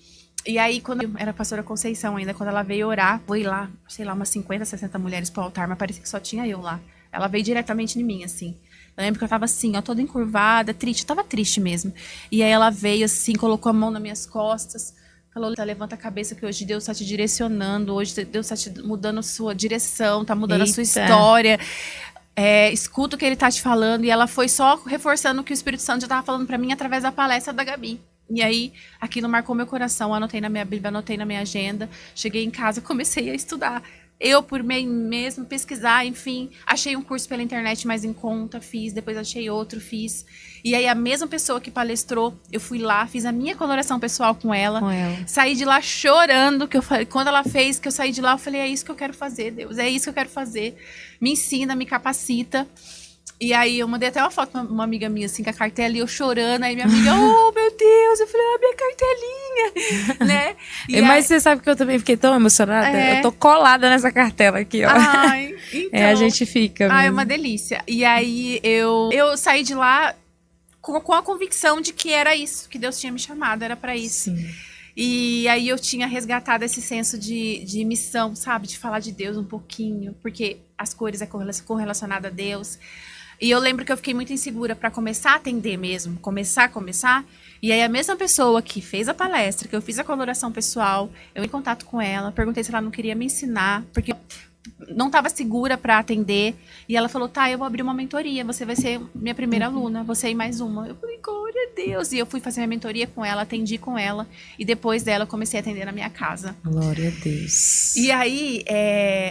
A: E aí, quando eu era a pastora Conceição ainda, quando ela veio orar, foi lá, sei lá, umas 50, 60 mulheres pro altar, mas parecia que só tinha eu lá. Ela veio diretamente em mim, assim. Eu lembro que eu tava assim, ó, toda encurvada, triste. Eu tava triste mesmo. E aí ela veio assim, colocou a mão nas minhas costas. Falou, levanta a cabeça que hoje Deus tá te direcionando. Hoje Deus tá te mudando a sua direção, tá mudando a sua história. Escuta o que ele tá te falando. E ela foi só reforçando o que o Espírito Santo já tava falando pra mim através da palestra da Gabi. E aí, aquilo marcou meu coração. Anotei na minha Bíblia, anotei na minha agenda. Cheguei em casa, comecei a estudar. Eu, por mim mesmo, pesquisar, enfim, achei um curso pela internet mais em conta, fiz, depois achei outro, fiz. E aí a mesma pessoa que palestrou, eu fui lá, fiz a minha coloração pessoal com ela. Saí de lá chorando, que eu falei, quando ela fez, que eu saí de lá, eu falei, é isso que eu quero fazer, Deus, é isso que eu quero fazer. Me ensina, me capacita. E aí eu mandei até uma foto pra uma amiga minha, assim, com a cartela, e eu chorando, aí minha amiga, oh, meu Deus, eu falei, minha cartelinha, né?
B: Mas você sabe que eu também fiquei tão emocionada? Eu tô colada nessa cartela aqui, ó.
A: Ai, então...
B: a gente fica mesmo.
A: Ai, é uma delícia. E aí eu saí de lá com a convicção de que era isso, que Deus tinha me chamado, era pra isso.
B: Sim.
A: E aí eu tinha resgatado esse senso de missão, sabe? De falar de Deus um pouquinho, porque as cores é correlacionada a Deus. E eu lembro que eu fiquei muito insegura para começar a atender mesmo, começar. E aí a mesma pessoa que fez a palestra, que eu fiz a coloração pessoal, eu em contato com ela, perguntei se ela não queria me ensinar, porque eu não estava segura para atender. E ela falou, tá, eu vou abrir uma mentoria, você vai ser minha primeira aluna, você e mais uma. Eu falei, glória a Deus. E eu fui fazer minha mentoria com ela, atendi com ela. E depois dela eu comecei a atender na minha casa.
B: Glória a Deus.
A: E aí,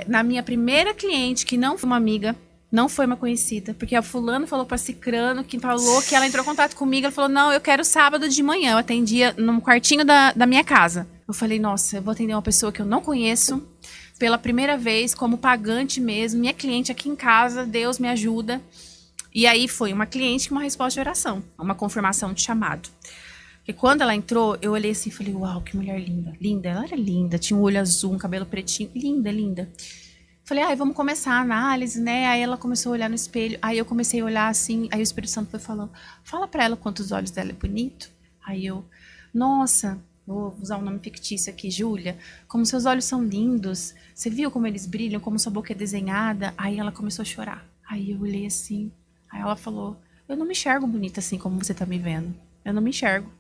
A: na minha primeira cliente, que não foi uma amiga, não foi uma conhecida, porque a fulano falou pra cicrano, que falou que ela entrou em contato comigo, ela falou, não, eu quero sábado de manhã, eu atendia no quartinho da minha casa. Eu falei, nossa, eu vou atender uma pessoa que eu não conheço, pela primeira vez, como pagante mesmo, minha cliente aqui em casa, Deus me ajuda. E aí foi uma cliente com uma resposta de oração, uma confirmação de chamado. Porque quando ela entrou, eu olhei assim e falei, uau, que mulher linda, linda, ela era linda, tinha um olho azul, um cabelo pretinho, linda, linda. Falei, vamos começar a análise, né? Aí ela começou a olhar no espelho. Aí eu comecei a olhar assim. Aí o Espírito Santo foi falando, fala pra ela quantos olhos dela é bonito. Aí eu, nossa, vou usar um nome fictício aqui, Júlia. Como seus olhos são lindos. Você viu como eles brilham, como sua boca é desenhada? Aí ela começou a chorar. Aí eu olhei assim. Aí ela falou, eu não me enxergo bonita assim como você tá me vendo. Eu não me enxergo.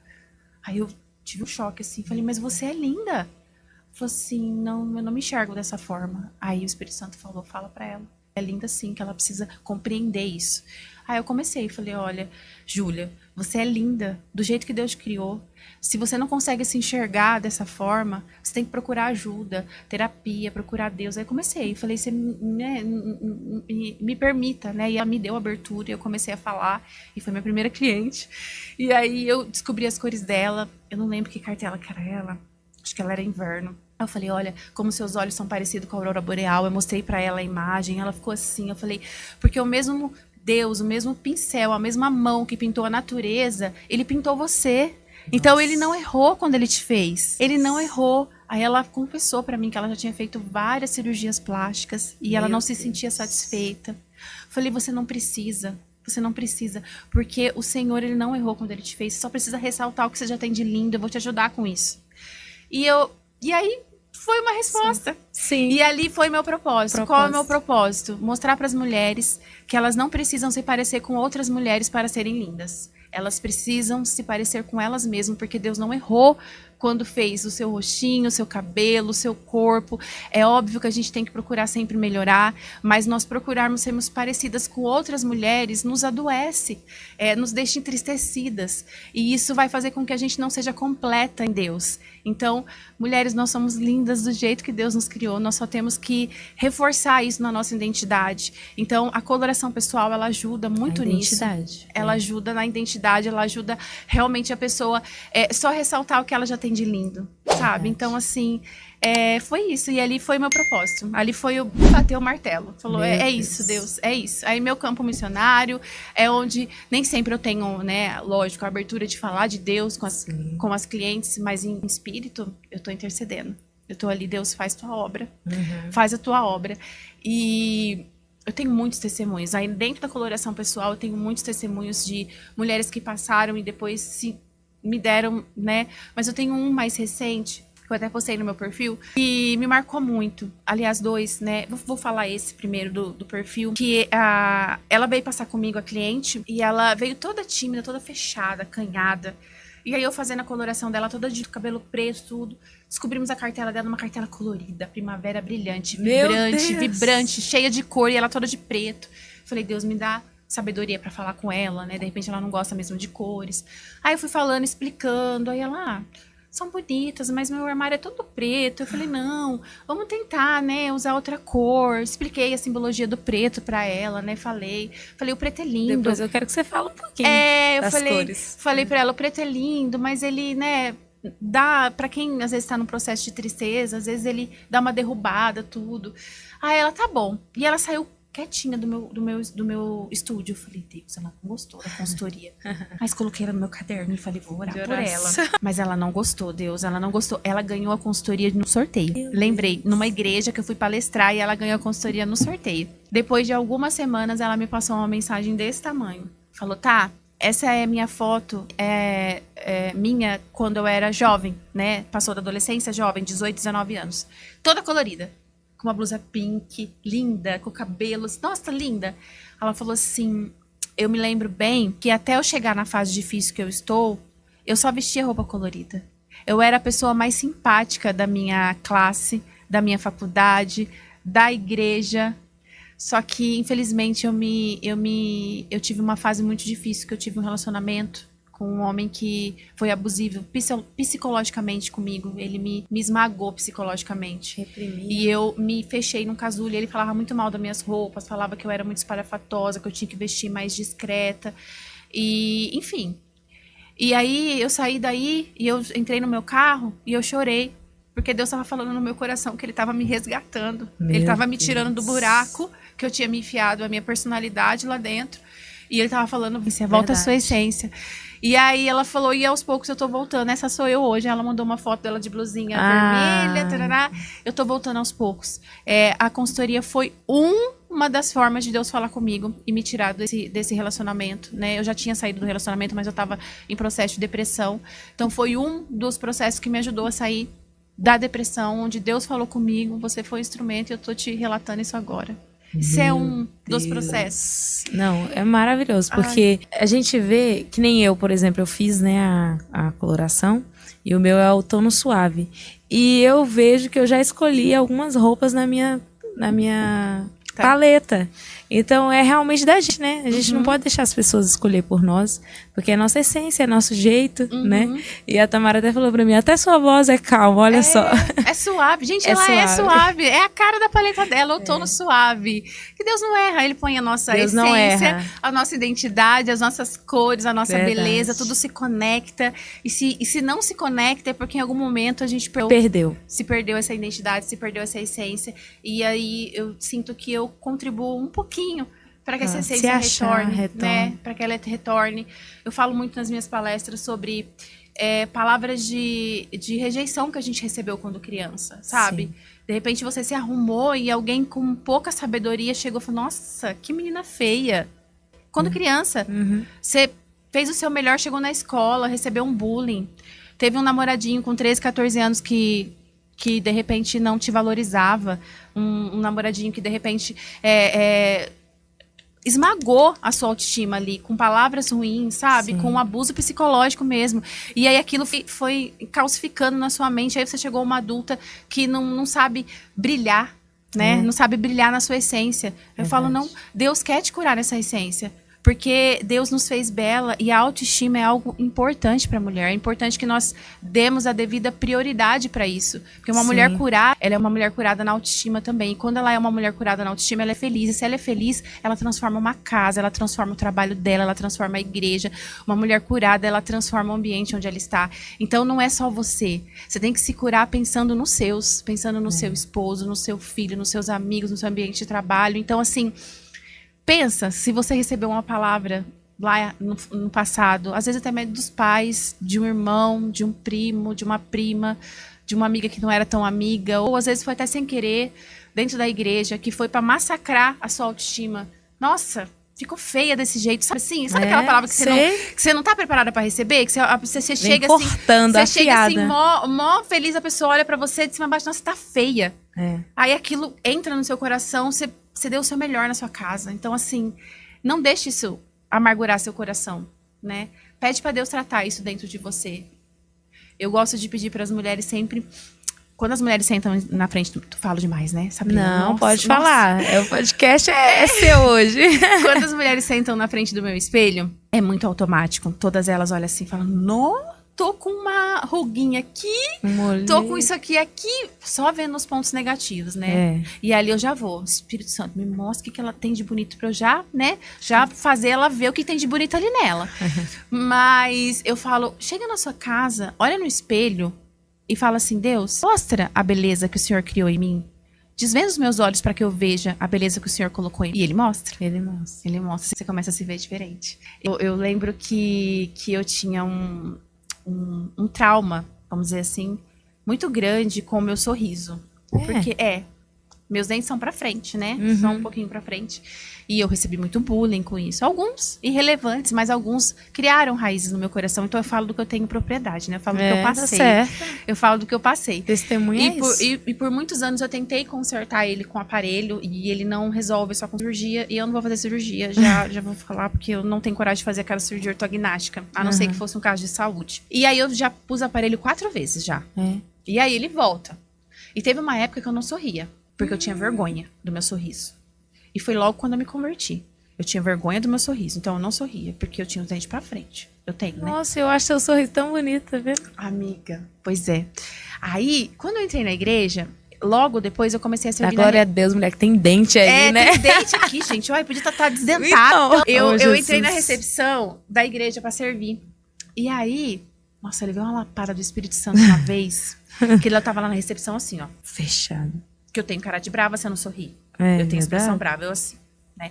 A: Aí eu tive um choque assim. Falei, mas você é linda. Falou assim, não, eu não me enxergo dessa forma. Aí o Espírito Santo falou, fala pra ela. É linda sim, que ela precisa compreender isso. Aí eu comecei, falei, olha, Júlia, você é linda, do jeito que Deus te criou. Se você não consegue se enxergar dessa forma, você tem que procurar ajuda, terapia, procurar Deus. Aí eu comecei, falei, você me permita, né? E ela me deu abertura e eu comecei a falar. E foi minha primeira cliente. E aí eu descobri as cores dela. Eu não lembro que cartela que era ela. Acho que ela era inverno. Eu falei, olha, como seus olhos são parecidos com a aurora boreal. Eu mostrei pra ela a imagem, ela ficou assim. Eu falei, porque o mesmo Deus, o mesmo pincel, a mesma mão que pintou a natureza, ele pintou você. Nossa. Então ele não errou quando ele te fez. Ele não errou. Aí ela confessou pra mim que ela já tinha feito várias cirurgias plásticas e ela não se sentia satisfeita. Eu falei, você não precisa. Você não precisa, porque o Senhor, ele não errou quando ele te fez. Você só precisa ressaltar o que você já tem de lindo. Eu vou te ajudar com isso. E aí foi uma resposta.
B: Sim.
A: E ali foi meu propósito. Qual é o meu propósito? Mostrar para as mulheres que elas não precisam se parecer com outras mulheres para serem lindas. Elas precisam se parecer com elas mesmas, porque Deus não errou quando fez o seu rostinho, o seu cabelo, o seu corpo. É óbvio que a gente tem que procurar sempre melhorar, mas nós procurarmos sermos parecidas com outras mulheres nos adoece, nos deixa entristecidas. E isso vai fazer com que a gente não seja completa em Deus. Então, mulheres, nós somos lindas do jeito que Deus nos criou, nós só temos que reforçar isso na nossa identidade. Então, a coloração pessoal, ela ajuda muito nisso. Ela ajuda na identidade, ela ajuda realmente a pessoa só ressaltar o que ela já tem de lindo, sabe? Então, assim, foi isso. E ali foi meu propósito. Ali foi eu bater o martelo. Falou, é isso, Deus, é isso. Aí meu campo missionário é onde nem sempre eu tenho, né, lógico, a abertura de falar de Deus com as clientes, mas em espírito eu tô intercedendo. Eu tô ali, Deus, faz tua obra. Faz a tua obra. E eu tenho muitos testemunhos. Aí dentro da coloração pessoal eu tenho muitos testemunhos de mulheres que passaram e depois me deram, né? Mas eu tenho um mais recente, que eu até postei no meu perfil, e me marcou muito. Aliás, dois, né? Vou falar esse primeiro do perfil, que ela veio passar comigo, a cliente, e ela veio toda tímida, toda fechada, acanhada. E aí eu fazendo a coloração dela, toda de cabelo preto, tudo. Descobrimos a cartela dela, uma cartela colorida, primavera brilhante, vibrante, cheia de cor, e ela toda de preto. Falei, Deus, me dá sabedoria pra falar com ela, né? De repente ela não gosta mesmo de cores. Aí eu fui falando, explicando, aí ela, são bonitas, mas meu armário é todo preto. Eu falei, não, vamos tentar, né, usar outra cor. Expliquei a simbologia do preto pra ela, né, falei, o preto é lindo.
B: Depois eu quero que você fale um pouquinho das cores.
A: Falei pra ela, o preto é lindo, mas ele, né, dá, pra quem às vezes tá num processo de tristeza, às vezes ele dá uma derrubada, tudo. Aí ela, tá bom. E ela saiu quietinha do meu estúdio. Eu falei, Deus, ela não gostou da consultoria. Mas coloquei ela no meu caderno e falei, vou orar por ela. Mas ela não gostou, Deus, ela não gostou. Ela ganhou a consultoria no sorteio. Lembrei, numa igreja que eu fui palestrar e ela ganhou a consultoria no sorteio. Depois de algumas semanas, ela me passou uma mensagem desse tamanho. Falou, tá, essa é minha foto, minha quando eu era jovem, né? Passou da adolescência, jovem, 18, 19 anos. Toda colorida. Com uma blusa pink, linda, com cabelos. Nossa, linda. Ela falou assim, eu me lembro bem que até eu chegar na fase difícil que eu estou, eu só vestia roupa colorida. Eu era a pessoa mais simpática da minha classe, da minha faculdade, da igreja. Só que, infelizmente, eu tive uma fase muito difícil, que eu tive um relacionamento com um homem que foi abusivo psicologicamente comigo. Ele me esmagou psicologicamente.
B: Reprimido.
A: E eu me fechei num casulo. Ele falava muito mal das minhas roupas, falava que eu era muito espalhafatosa, que eu tinha que vestir mais discreta. E, enfim. E aí, eu saí daí e eu entrei no meu carro e eu chorei. Porque Deus estava falando no meu coração que Ele estava me resgatando. Ele estava me tirando do buraco que eu tinha me enfiado, a minha personalidade lá dentro. E Ele estava falando, você volta à sua essência. E aí ela falou, e aos poucos eu tô voltando. Essa sou eu hoje. Ela mandou uma foto dela de blusinha vermelha. Tarará. Eu tô voltando aos poucos. A consultoria foi uma das formas de Deus falar comigo e me tirar desse relacionamento, né? Eu já tinha saído do relacionamento, mas eu tava em processo de depressão. Então foi um dos processos que me ajudou a sair da depressão, onde Deus falou comigo, você foi um instrumento e eu tô te relatando isso agora. Isso é um dos processos.
B: Não, é maravilhoso, porque a gente vê, que nem eu, por exemplo, eu fiz, né, a coloração, e o meu é o tono suave. E eu vejo que eu já escolhi algumas roupas na minha paleta. Então, é realmente da gente, né? A gente não pode deixar as pessoas escolher por nós, porque é nossa essência, é nosso jeito, né? E a Tamara até falou pra mim, até sua voz é calma, olha só.
A: É suave. Gente, ela é suave. É a cara da paleta dela, o tono suave. Que Deus não erra, Ele põe a nossa essência, a nossa identidade, as nossas cores, a nossa beleza, tudo se conecta. E se não se conecta, é porque em algum momento a gente
B: perdeu.
A: Se perdeu essa identidade, se perdeu essa essência. E aí eu sinto que eu contribuo um pouquinho para que essa essência retorne, né? Para que ela retorne. Eu falo muito nas minhas palestras sobre palavras de rejeição que a gente recebeu quando criança, sabe? Sim. De repente você se arrumou e alguém com pouca sabedoria chegou e falou, nossa, que menina feia. Quando criança, você fez o seu melhor, chegou na escola, recebeu um bullying. Teve um namoradinho com 13, 14 anos que de repente não te valorizava. Um namoradinho que de repente esmagou a sua autoestima ali, com palavras ruins, sabe? Sim. Com um abuso psicológico mesmo. E aí aquilo foi calcificando na sua mente. Aí você chegou uma adulta que não sabe brilhar, né? Não sabe brilhar na sua essência. Eu falo, não, Deus quer te curar nessa essência. Porque Deus nos fez bela e a autoestima é algo importante para a mulher. É importante que nós demos a devida prioridade para isso. Porque uma mulher curada, ela é uma mulher curada na autoestima também. E quando ela é uma mulher curada na autoestima, ela é feliz. E se ela é feliz, ela transforma uma casa, ela transforma o trabalho dela, ela transforma a igreja. Uma mulher curada, ela transforma o ambiente onde ela está. Então não é só você. Você tem que se curar pensando nos seus, pensando no seu esposo, no seu filho, nos seus amigos, no seu ambiente de trabalho. Então, assim, pensa, se você recebeu uma palavra lá no passado, às vezes até mesmo dos pais, de um irmão, de um primo, de uma prima, de uma amiga que não era tão amiga, ou às vezes foi até sem querer, dentro da igreja, que foi para massacrar a sua autoestima. Nossa, ficou feia desse jeito, sabe assim? Sabe aquela palavra que você não tá preparada para receber? Que você chega assim,
B: você chega assim,
A: mó feliz, a pessoa olha para você de cima a baixo, nossa, você tá feia. Aí aquilo entra no seu coração, você deu o seu melhor na sua casa. Então, assim, não deixe isso amargurar seu coração, né? Pede para Deus tratar isso dentro de você. Eu gosto de pedir para as mulheres sempre... Quando as mulheres sentam na frente... Tu falo demais, né? Sabrina?
B: Não, pode falar. O podcast é seu hoje.
A: Quando as mulheres sentam na frente do meu espelho, é muito automático. Todas elas olham assim e falam... tô com uma ruguinha aqui, tô com isso aqui, só vendo os pontos negativos, né? E ali eu já vou, Espírito Santo, me mostra o que ela tem de bonito pra eu já, né? Já fazer ela ver o que tem de bonito ali nela. Mas eu falo, chega na sua casa, olha no espelho e fala assim, Deus, mostra a beleza que o Senhor criou em mim. Desvenda os meus olhos para que eu veja a beleza que o Senhor colocou em mim. E Ele mostra. Ele mostra. Você começa a se ver diferente. Eu lembro que eu tinha um trauma, vamos dizer assim, muito grande com o meu sorriso. Porque, meus dentes são pra frente, né? São um pouquinho pra frente. E eu recebi muito bullying com isso. Alguns irrelevantes, mas alguns criaram raízes no meu coração. Então eu falo do que eu tenho propriedade, né? Eu falo do que eu passei. Eu falo do que eu passei.
B: Testemunha
A: e por muitos anos eu tentei consertar ele com aparelho e ele não resolve só com cirurgia. E eu não vou fazer cirurgia, já vou falar, porque eu não tenho coragem de fazer aquela cirurgia ortognática. A não ser que fosse um caso de saúde. E aí eu já pus aparelho 4 vezes já. E aí ele volta. E teve uma época que eu não sorria. Porque eu tinha vergonha do meu sorriso. E foi logo quando eu me converti. Eu tinha vergonha do meu sorriso. Então eu não sorria, porque eu tinha os dentes pra frente. Eu tenho, né?
B: Nossa, eu acho seu sorriso tão bonito, tá vendo?
A: Amiga, pois é. Aí, quando eu entrei na igreja, logo depois eu comecei a servir.
B: Glória a Deus, mulher, que tem dente aí, né?
A: Tem dente aqui, gente. Olha, podia estar desdentado. Então, eu entrei na recepção da igreja pra servir. E aí, nossa, ele veio uma lapada do Espírito Santo uma vez. Que ele tava lá na recepção assim, ó.
B: Fechado.
A: Que eu tenho cara de brava se eu não sorrir.
B: Eu
A: tenho expressão brava, eu assim, né?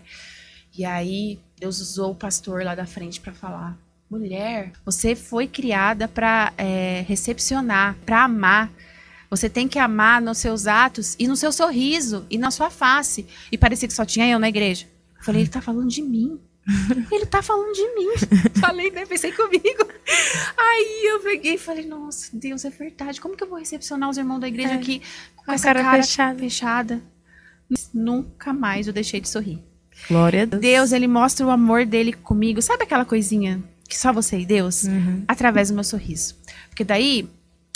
A: E aí, Deus usou o pastor lá da frente pra falar, mulher, você foi criada pra recepcionar, pra amar. Você tem que amar nos seus atos e no seu sorriso e na sua face. E parecia que só tinha eu na igreja. Eu falei, ele tá falando de mim. Ele tá falando de mim. Falei, né? Pensei comigo. Aí eu peguei e falei, nossa, Deus, é verdade. Como que eu vou recepcionar os irmãos da igreja aqui com essa cara fechada? Nunca mais eu deixei de sorrir.
B: Glória a Deus.
A: Deus, ele mostra o amor dele comigo. Sabe aquela coisinha que só você e Deus? Através do meu sorriso. Porque daí,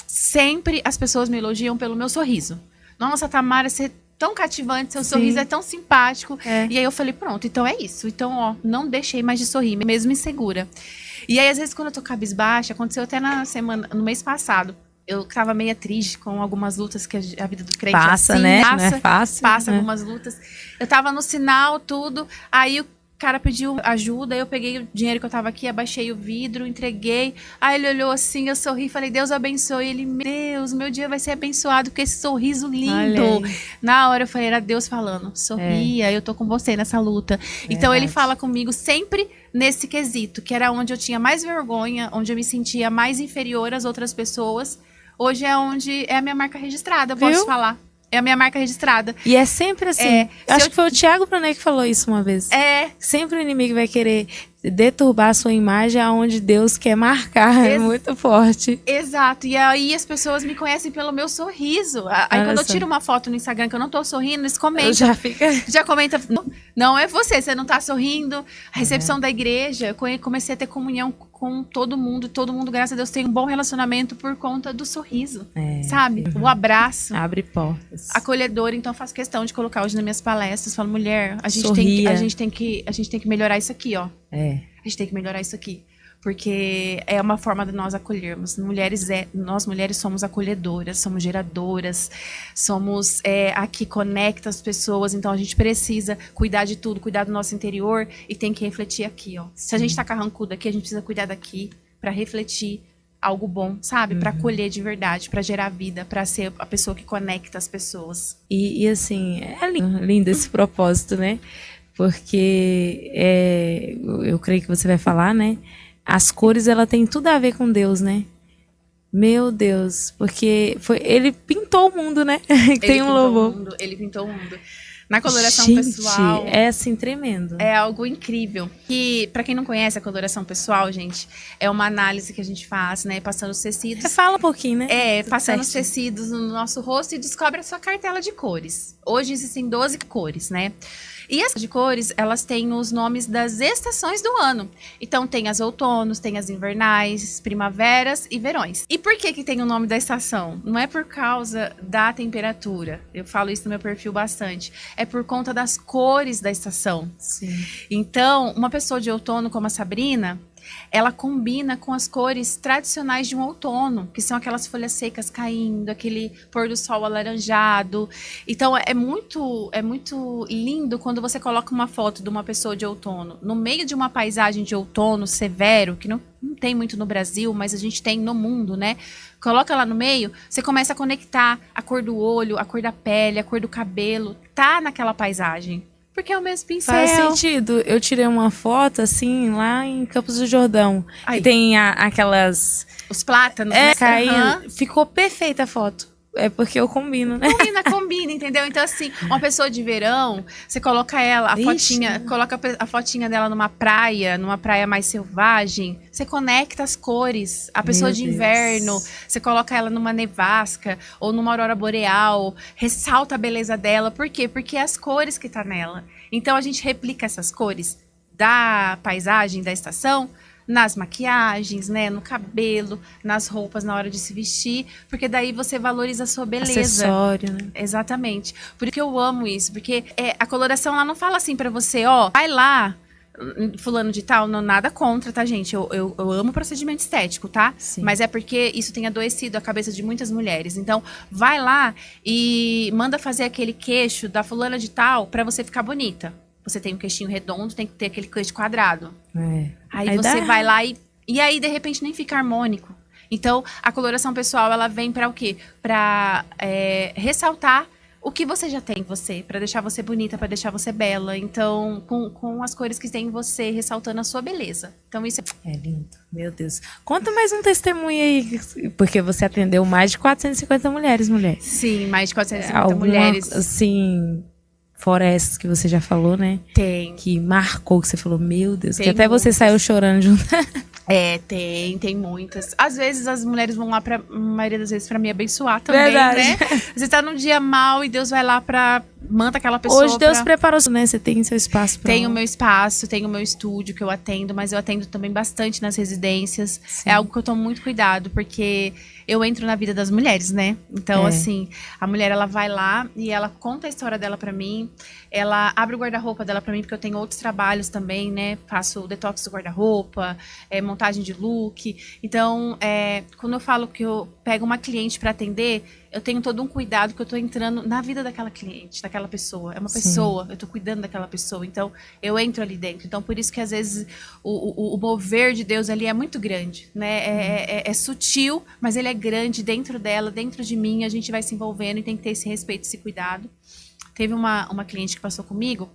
A: sempre as pessoas me elogiam pelo meu sorriso. Nossa, Tamara, você é tão cativante, seu sorriso é tão simpático. E aí eu falei, pronto, então é isso. Então, ó, não deixei mais de sorrir, mesmo insegura. E aí, às vezes, quando eu tô cabisbaixa, aconteceu até no mês passado. Eu tava meio triste com algumas lutas que a vida do crente
B: passa,
A: assim,
B: né? Não é fácil.
A: Passa algumas lutas. Eu tava no sinal, tudo. Aí o cara pediu ajuda, eu peguei o dinheiro que eu tava aqui, abaixei o vidro, entreguei. Aí ele olhou assim, eu sorri, falei, Deus abençoe. Ele, meu Deus, meu dia vai ser abençoado com esse sorriso lindo. Na hora eu falei, era Deus falando, sorria, eu tô com você nessa luta. Então ele fala comigo sempre nesse quesito, que era onde eu tinha mais vergonha, onde eu me sentia mais inferior às outras pessoas. Hoje é onde é a minha marca registrada, eu posso falar. É a minha marca registrada.
B: E é sempre assim. Acho que foi o Thiago Brunet que falou isso uma vez. Sempre o inimigo vai querer deturbar a sua imagem aonde Deus quer marcar. É muito forte.
A: Exato. E aí as pessoas me conhecem pelo meu sorriso. Aí quando eu tiro uma foto no Instagram que eu não tô sorrindo, eles comentam. Já comenta, não é você não tá sorrindo. A recepção da igreja, eu comecei a ter comunhão com todo mundo, graças a Deus, tem um bom relacionamento por conta do sorriso, sabe? O abraço.
B: Abre portas.
A: Acolhedor, então eu faço questão de colocar hoje nas minhas palestras, falo, mulher, a gente tem que melhorar isso aqui, ó. A gente tem que melhorar isso aqui. Porque é uma forma de nós acolhermos. Nós mulheres somos acolhedoras, somos geradoras, somos a que conecta as pessoas. Então a gente precisa cuidar de tudo, cuidar do nosso interior e tem que refletir aqui, ó. Se a gente tá carrancudo aqui, a gente precisa cuidar daqui para refletir algo bom, sabe? Para acolher de verdade, para gerar vida, para ser a pessoa que conecta as pessoas.
B: E assim, é lindo esse propósito, né? Porque eu creio que você vai falar, né? As cores, ela tem tudo a ver com Deus, né? Meu Deus, porque ele pintou o mundo, né? Tem um louvor.
A: Ele pintou o mundo. Na coloração pessoal.
B: É assim, tremendo.
A: É algo incrível. E para quem não conhece a coloração pessoal, gente, é uma análise que a gente faz, né? Passando os tecidos.
B: Fala um pouquinho, né?
A: Passando os tecidos no nosso rosto e descobre a sua cartela de cores. Hoje existem 12 cores, né? E essas de cores, elas têm os nomes das estações do ano. Então, tem as outonos, tem as invernais, primaveras e verões. E por que tem o nome da estação? Não é por causa da temperatura. Eu falo isso no meu perfil bastante. É por conta das cores da estação.
B: Sim.
A: Então, uma pessoa de outono como a Sabrina, ela combina com as cores tradicionais de um outono, que são aquelas folhas secas caindo, aquele pôr do sol alaranjado. Então é muito lindo quando você coloca uma foto de uma pessoa de outono no meio de uma paisagem de outono severo, que não tem muito no Brasil, mas a gente tem no mundo, né? Coloca lá no meio, você começa a conectar a cor do olho, a cor da pele, a cor do cabelo, tá naquela paisagem. Porque é o mesmo pincel.
B: Faz sentido. Eu tirei uma foto, assim, lá em Campos do Jordão.
A: Aí.
B: E tem aquelas...
A: Os plátanos, né?
B: Caindo. Ficou perfeita a foto. É porque eu combino, né?
A: Combina, entendeu? Então, assim, uma pessoa de verão, você coloca ela, coloca a fotinha dela numa praia mais selvagem, você conecta as cores. A pessoa de inverno, você coloca ela numa nevasca ou numa aurora boreal, ressalta a beleza dela. Por quê? Porque é as cores que tá nela. Então, a gente replica essas cores da paisagem, da estação, nas maquiagens, né, no cabelo, nas roupas na hora de se vestir, porque daí você valoriza a sua beleza.
B: Acessório, né?
A: Exatamente. Por isso que eu amo isso, porque a coloração ela não fala assim pra você, ó, vai lá, fulano de tal, não nada contra, tá, gente? Eu amo procedimento estético, tá?
B: Sim.
A: Mas é porque isso tem adoecido a cabeça de muitas mulheres. Então, vai lá e manda fazer aquele queixo da fulana de tal pra você ficar bonita. Você tem um queixinho redondo, tem que ter aquele queixo quadrado. Aí você vai lá e aí, de repente, nem fica harmônico. Então, a coloração pessoal, ela vem para o quê? Para ressaltar o que você já tem em você, para deixar você bonita, para deixar você bela. Então, com as cores que tem em você, ressaltando a sua beleza. Então, isso
B: é lindo. Meu Deus. Conta mais um testemunho aí, porque você atendeu mais de 450 mulheres, mulher.
A: Sim, mais de 450 mulheres.
B: Assim... Fora essas que você já falou, né?
A: Tem.
B: Que marcou, que você falou, meu Deus.
A: Tem
B: que até
A: muitas.
B: você saiu chorando junto.
A: Tem muitas. Às vezes as mulheres vão lá, a maioria das vezes, pra me abençoar também,
B: Verdade.
A: né? Você tá num dia mal e Deus vai lá manda aquela pessoa.
B: Hoje Deus preparou, né? Você tem seu espaço pra...
A: Tenho o meu espaço, tenho o meu estúdio que eu atendo, mas eu atendo também bastante nas residências.
B: Sim.
A: É algo que eu tomo muito cuidado, porque eu entro na vida das mulheres, né? Então, assim, a mulher, ela vai lá e ela conta a história dela pra mim, ela abre o guarda-roupa dela pra mim, porque eu tenho outros trabalhos também, né? Faço o detox do guarda-roupa, montagem de look. Então, quando eu falo que eu pego uma cliente pra atender, eu tenho todo um cuidado que eu tô entrando na vida daquela cliente, daquela pessoa. É uma pessoa, eu tô cuidando daquela pessoa. Então, eu entro ali dentro. Então, por isso que às vezes o mover de Deus ali é muito grande, né? É sutil, mas ele é grande dentro dela, dentro de mim. A gente vai se envolvendo e tem que ter esse respeito, esse cuidado. Teve uma cliente que passou comigo,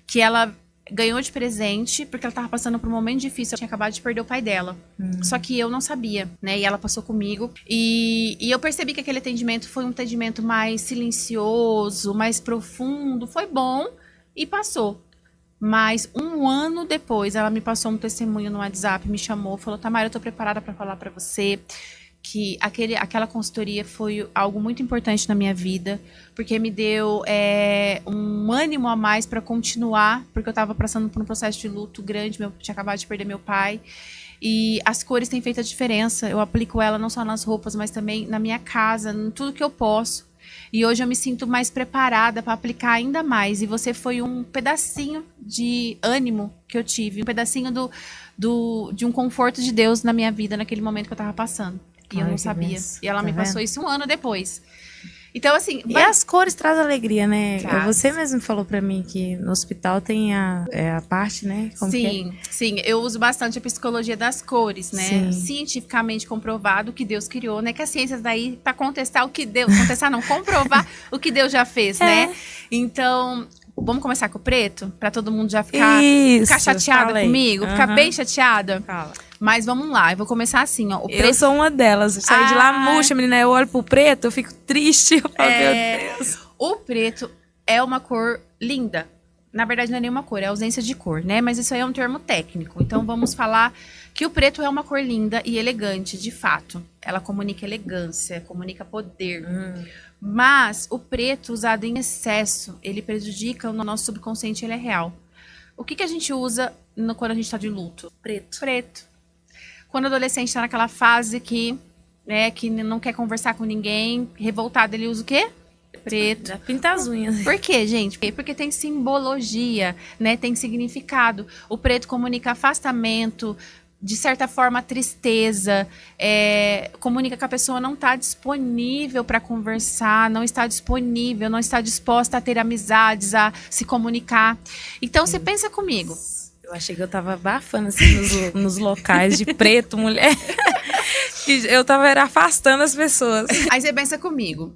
A: que ela ganhou de presente, porque ela tava passando por um momento difícil, ela tinha acabado de perder o pai dela. Só que eu não sabia, né? E ela passou comigo. E eu percebi que aquele atendimento foi um atendimento mais silencioso, mais profundo. Foi bom e passou. Mas um ano depois, ela me passou um testemunho no WhatsApp, me chamou, falou, Tamara, eu tô preparada para falar para você que aquela consultoria foi algo muito importante na minha vida, porque me deu um ânimo a mais para continuar, porque eu estava passando por um processo de luto grande, tinha acabado de perder meu pai, e as cores têm feito a diferença. Eu aplico ela não só nas roupas, mas também na minha casa, em tudo que eu posso. E hoje eu me sinto mais preparada para aplicar ainda mais. E você foi um pedacinho de ânimo que eu tive, um pedacinho de um conforto de Deus na minha vida naquele momento que eu estava passando. E eu não sabia. E ela me passou isso um ano depois. Então, assim...
B: E as cores trazem alegria, né?
A: Traz.
B: Você mesmo falou pra mim que no hospital tem a parte, né? Como
A: Sim. Eu uso bastante a psicologia das cores, né?
B: Sim.
A: Cientificamente comprovado que Deus criou, né? Que a ciência daí pra contestar o que Deus... Contestar não, comprovar o que Deus já fez, né? Então... Vamos começar com o preto? Pra todo mundo já ficar chateada comigo? Ficar bem chateada?
B: Fala.
A: Mas vamos lá, eu vou começar assim, ó.
B: Eu sou uma delas. Eu saí de lá murcha, menina. Eu olho pro preto, eu fico triste. Eu falo, meu Deus.
A: O preto é uma cor linda. Na verdade, não é nenhuma cor, é ausência de cor, né? Mas isso aí é um termo técnico. Então, vamos falar que o preto é uma cor linda e elegante, de fato. Ela comunica elegância, comunica poder. Mas o preto usado em excesso, ele prejudica o nosso subconsciente, ele é real. O que a gente usa quando a gente tá de luto? Preto. Quando o adolescente tá naquela fase que não quer conversar com ninguém, revoltado, ele usa o quê? Preto.
B: Pinta as unhas.
A: Por quê, gente? Porque tem simbologia, né? Tem significado. O preto comunica afastamento, de certa forma, a tristeza, comunica que a pessoa não está disponível para conversar, não está disponível, não está disposta a ter amizades, a se comunicar. Então, você pensa comigo.
B: Eu achei que eu tava abafando assim nos locais de preto, mulher. Eu tava afastando as pessoas.
A: Aí você pensa comigo.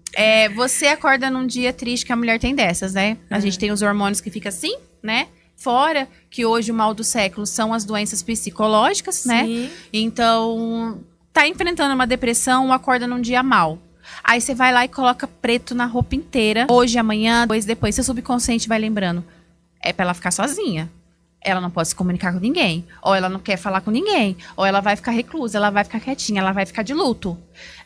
A: Você acorda num dia triste, que a mulher tem dessas, né? A gente tem os hormônios que fica assim, né? Fora que hoje o mal do século são as doenças psicológicas,
B: Sim.
A: né? Então, tá enfrentando uma depressão, acorda num dia mal. Aí você vai lá e coloca preto na roupa inteira. Hoje, amanhã, depois. Seu subconsciente vai lembrando. É pra ela ficar sozinha. Ela não pode se comunicar com ninguém. Ou ela não quer falar com ninguém. Ou ela vai ficar reclusa, ela vai ficar quietinha, ela vai ficar de luto.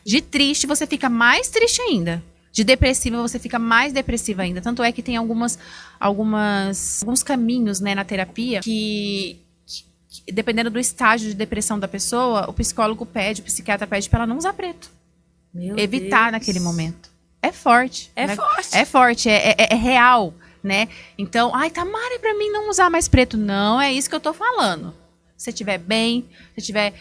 A: De triste, você fica mais triste ainda. De depressiva, você fica mais depressiva ainda. Tanto é que tem alguns caminhos, né, na terapia que, dependendo do estágio de depressão da pessoa, o psicólogo pede, o psiquiatra pede pra ela não usar preto. Evitar Deus. Naquele momento. É forte.
B: Forte.
A: É forte, é real. Né? Então, Tamara, é pra mim não usar mais preto. Não, é isso que eu tô falando. Se estiver bem, se estiver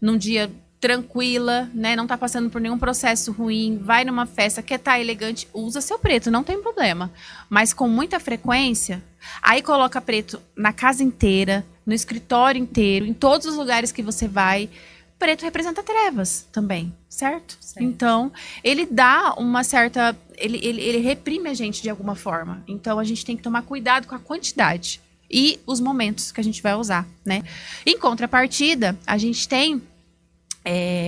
A: num dia tranquila, né? Não tá passando por nenhum processo ruim, vai numa festa, quer tá elegante, usa seu preto, não tem problema. Mas com muita frequência, aí coloca preto na casa inteira, no escritório inteiro, em todos os lugares que você vai. Preto representa trevas também, certo? Então, ele dá uma certa... Ele reprime a gente de alguma forma. Então, a gente tem que tomar cuidado com a quantidade e os momentos que a gente vai usar, né? Em contrapartida, a gente tem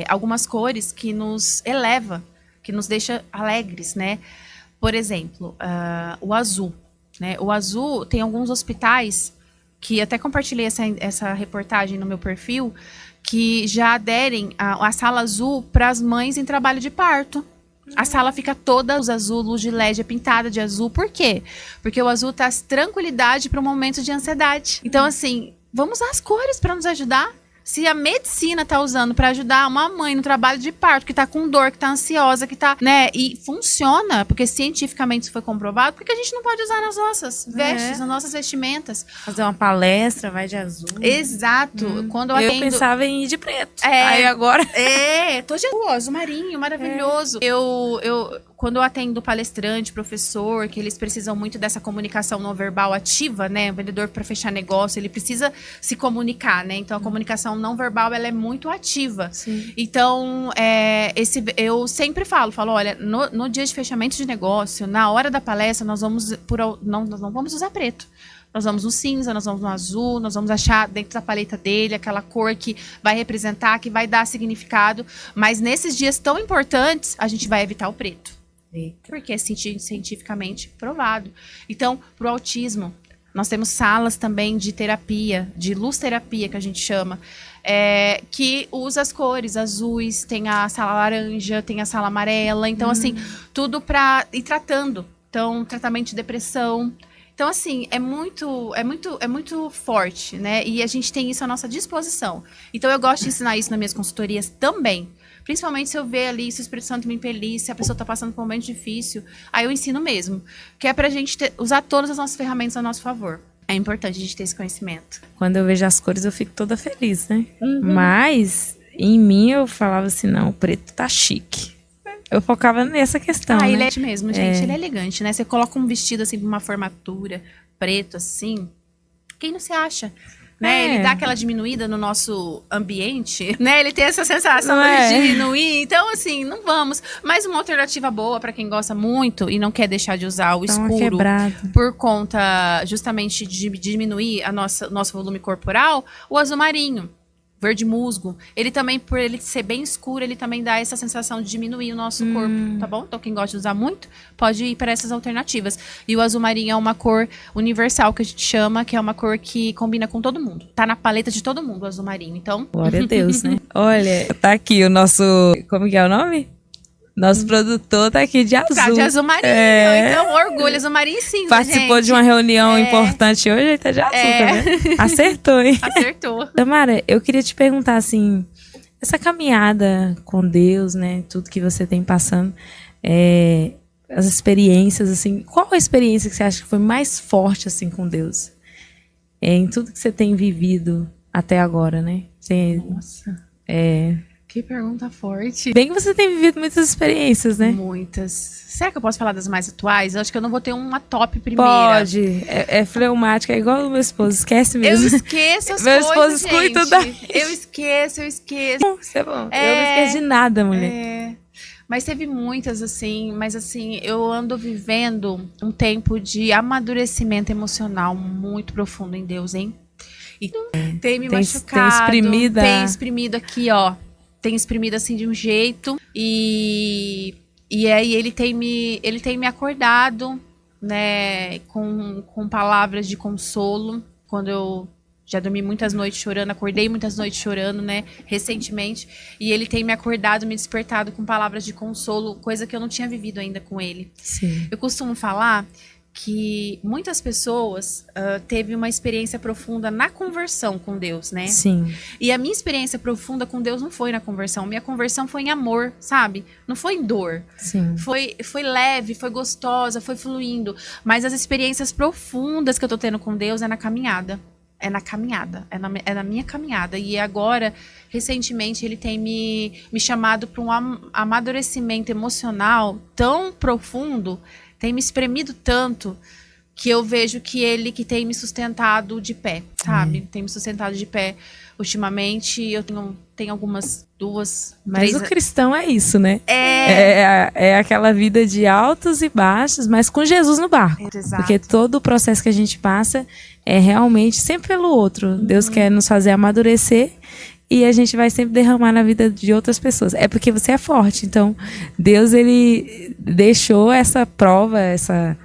A: algumas cores que nos eleva, que nos deixa alegres, né? Por exemplo, o azul, né? O azul, tem alguns hospitais que até compartilhei essa reportagem no meu perfil, que já aderem a sala azul para as mães em trabalho de parto. A sala fica toda azul, luz de LED é pintada de azul. Por quê? Porque o azul traz tranquilidade para um momento de ansiedade. Então, assim, vamos usar as cores para nos ajudar. Se a medicina tá usando para ajudar uma mãe no trabalho de parto, que tá com dor, que tá ansiosa, que tá, né? E funciona, porque cientificamente isso foi comprovado, porque a gente não pode usar nas nossas vestes, nas nossas vestimentas.
B: Fazer uma palestra, vai de azul.
A: Exato. Quando eu atendo...
B: pensava em ir de preto. Aí agora...
A: tô de azul marinho, maravilhoso. Quando eu atendo palestrante, professor, que eles precisam muito dessa comunicação não verbal ativa, né? O vendedor, para fechar negócio, ele precisa se comunicar, né? Então, a comunicação não verbal, ela é muito ativa.
B: Sim.
A: Então, eu sempre falo, olha, no dia de fechamento de negócio, na hora da palestra, nós não vamos usar preto. Nós vamos no cinza, nós vamos no azul, nós vamos achar dentro da paleta dele aquela cor que vai representar, que vai dar significado. Mas nesses dias tão importantes, a gente vai evitar o preto. Porque é cientificamente provado. Então, para o autismo, nós temos salas também de terapia, de luz terapia, que a gente chama, que usa as cores azuis, tem a sala laranja, tem a sala amarela. Então, assim, tudo para ir tratando. Então, tratamento de depressão. Então, assim, é muito forte, né? E a gente tem isso à nossa disposição. Então, eu gosto de ensinar isso nas minhas consultorias também. Principalmente se eu ver ali, se o Espírito Santo me impelir, se a pessoa está passando por um momento difícil, aí eu ensino mesmo. Que é pra gente usar todas as nossas ferramentas a nosso favor. É importante a gente ter esse conhecimento.
B: Quando eu vejo as cores, eu fico toda feliz, né? Mas, em mim, eu falava assim, não, o preto tá chique. Eu focava nessa questão, né?
A: Ele é mesmo, gente. Ele é elegante, né? Você coloca um vestido, assim, pra uma formatura, preto, assim. Quem não se acha? Né? Ele dá aquela diminuída no nosso ambiente, né? Ele tem essa sensação de diminuir. Então, assim, não vamos. Mas uma alternativa boa para quem gosta muito e não quer deixar de usar o escuro por conta justamente de diminuir nosso volume corporal, o azul marinho. Verde musgo, ele também, por ele ser bem escuro, ele também dá essa sensação de diminuir o nosso corpo, tá bom? Então, quem gosta de usar muito, pode ir para essas alternativas. E o azul marinho é uma cor universal, que a gente chama, que é uma cor que combina com todo mundo. Tá na paleta de todo mundo, o azul marinho, então...
B: Glória a Deus, né? Olha, tá aqui o nosso... Como que é o nome? Nosso produtor tá aqui de azul.
A: Tá de azul marinho, então orgulho, azul marinho sim.
B: Participou de uma reunião importante hoje, ele tá de azul, tá vendo? Acertou, hein?
A: Acertou.
B: Tamara, eu queria te perguntar, assim, essa caminhada com Deus, né, tudo que você tem passando, as experiências, assim, qual a experiência que você acha que foi mais forte, assim, com Deus? Em tudo que você tem vivido até agora, né?
A: Nossa,
B: É...
A: que pergunta forte.
B: Bem que você tem vivido muitas experiências, né?
A: Muitas. Será que eu posso falar das mais atuais? Eu acho que eu não vou ter uma top primeira.
B: Pode. É fleumática, é igual o meu esposo. Esquece
A: Eu
B: mesmo.
A: esqueço as
B: Meu
A: coisas,
B: esposo
A: gente.
B: exclui tudo da
A: Eu esqueço.
B: Isso é bom. Eu não esqueço de nada, mulher.
A: É. Mas teve muitas, assim. Mas, assim, eu ando vivendo um tempo de amadurecimento emocional muito profundo em Deus, hein? E tem me machucado. Tem exprimido aqui, ó. Tem exprimido, assim, de um jeito. E aí ele tem me acordado, né? Com palavras de consolo. Quando eu já dormi muitas noites chorando, acordei muitas noites chorando, né, recentemente. E ele tem me acordado, me despertado com palavras de consolo, coisa que eu não tinha vivido ainda com ele.
B: Sim.
A: Eu costumo falar que muitas pessoas teve uma experiência profunda na conversão com Deus, né?
B: Sim.
A: E a minha experiência profunda com Deus não foi na conversão. Minha conversão foi em amor, sabe? Não foi em dor.
B: Sim.
A: Foi leve, foi gostosa, foi fluindo. Mas as experiências profundas que eu tô tendo com Deus é na caminhada. É na caminhada, é na minha caminhada. E agora, recentemente, ele tem me chamado para um amadurecimento emocional tão profundo, tem me espremido tanto, que eu vejo que ele que tem me sustentado de pé, sabe? Tem me sustentado de pé. Ultimamente, eu tenho algumas,
B: Mas
A: 3...
B: o cristão é isso, né? É aquela vida de altos e baixos, mas com Jesus no barco.
A: Exato.
B: Porque todo o processo que a gente passa é realmente sempre pelo outro. Deus quer nos fazer amadurecer e a gente vai sempre derramar na vida de outras pessoas. É porque você é forte. Então, Deus, ele deixou essa prova, essa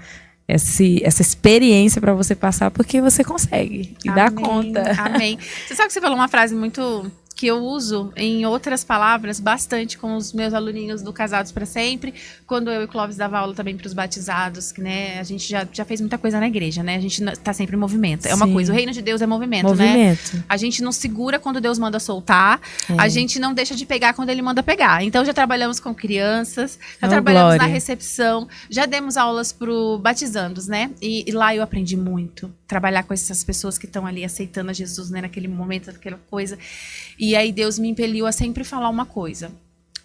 B: experiência para você passar, porque você consegue e dá conta.
A: Amém. Você sabe que você falou uma frase muito que eu uso em outras palavras bastante com os meus aluninhos do Casados para Sempre, quando eu e o Clóvis dava aula também para os batizados, que, né, a gente já fez muita coisa na igreja, né? A gente tá sempre em movimento. É uma coisa, o reino de Deus é movimento, né? A gente não segura quando Deus manda soltar, a gente não deixa de pegar quando ele manda pegar. Então já trabalhamos com crianças, já trabalhamos na recepção, já demos aulas pro batizandos, né? E lá eu aprendi muito. Trabalhar com essas pessoas que estão ali aceitando a Jesus, né, naquele momento, aquela coisa. E aí Deus me impeliu a sempre falar uma coisa.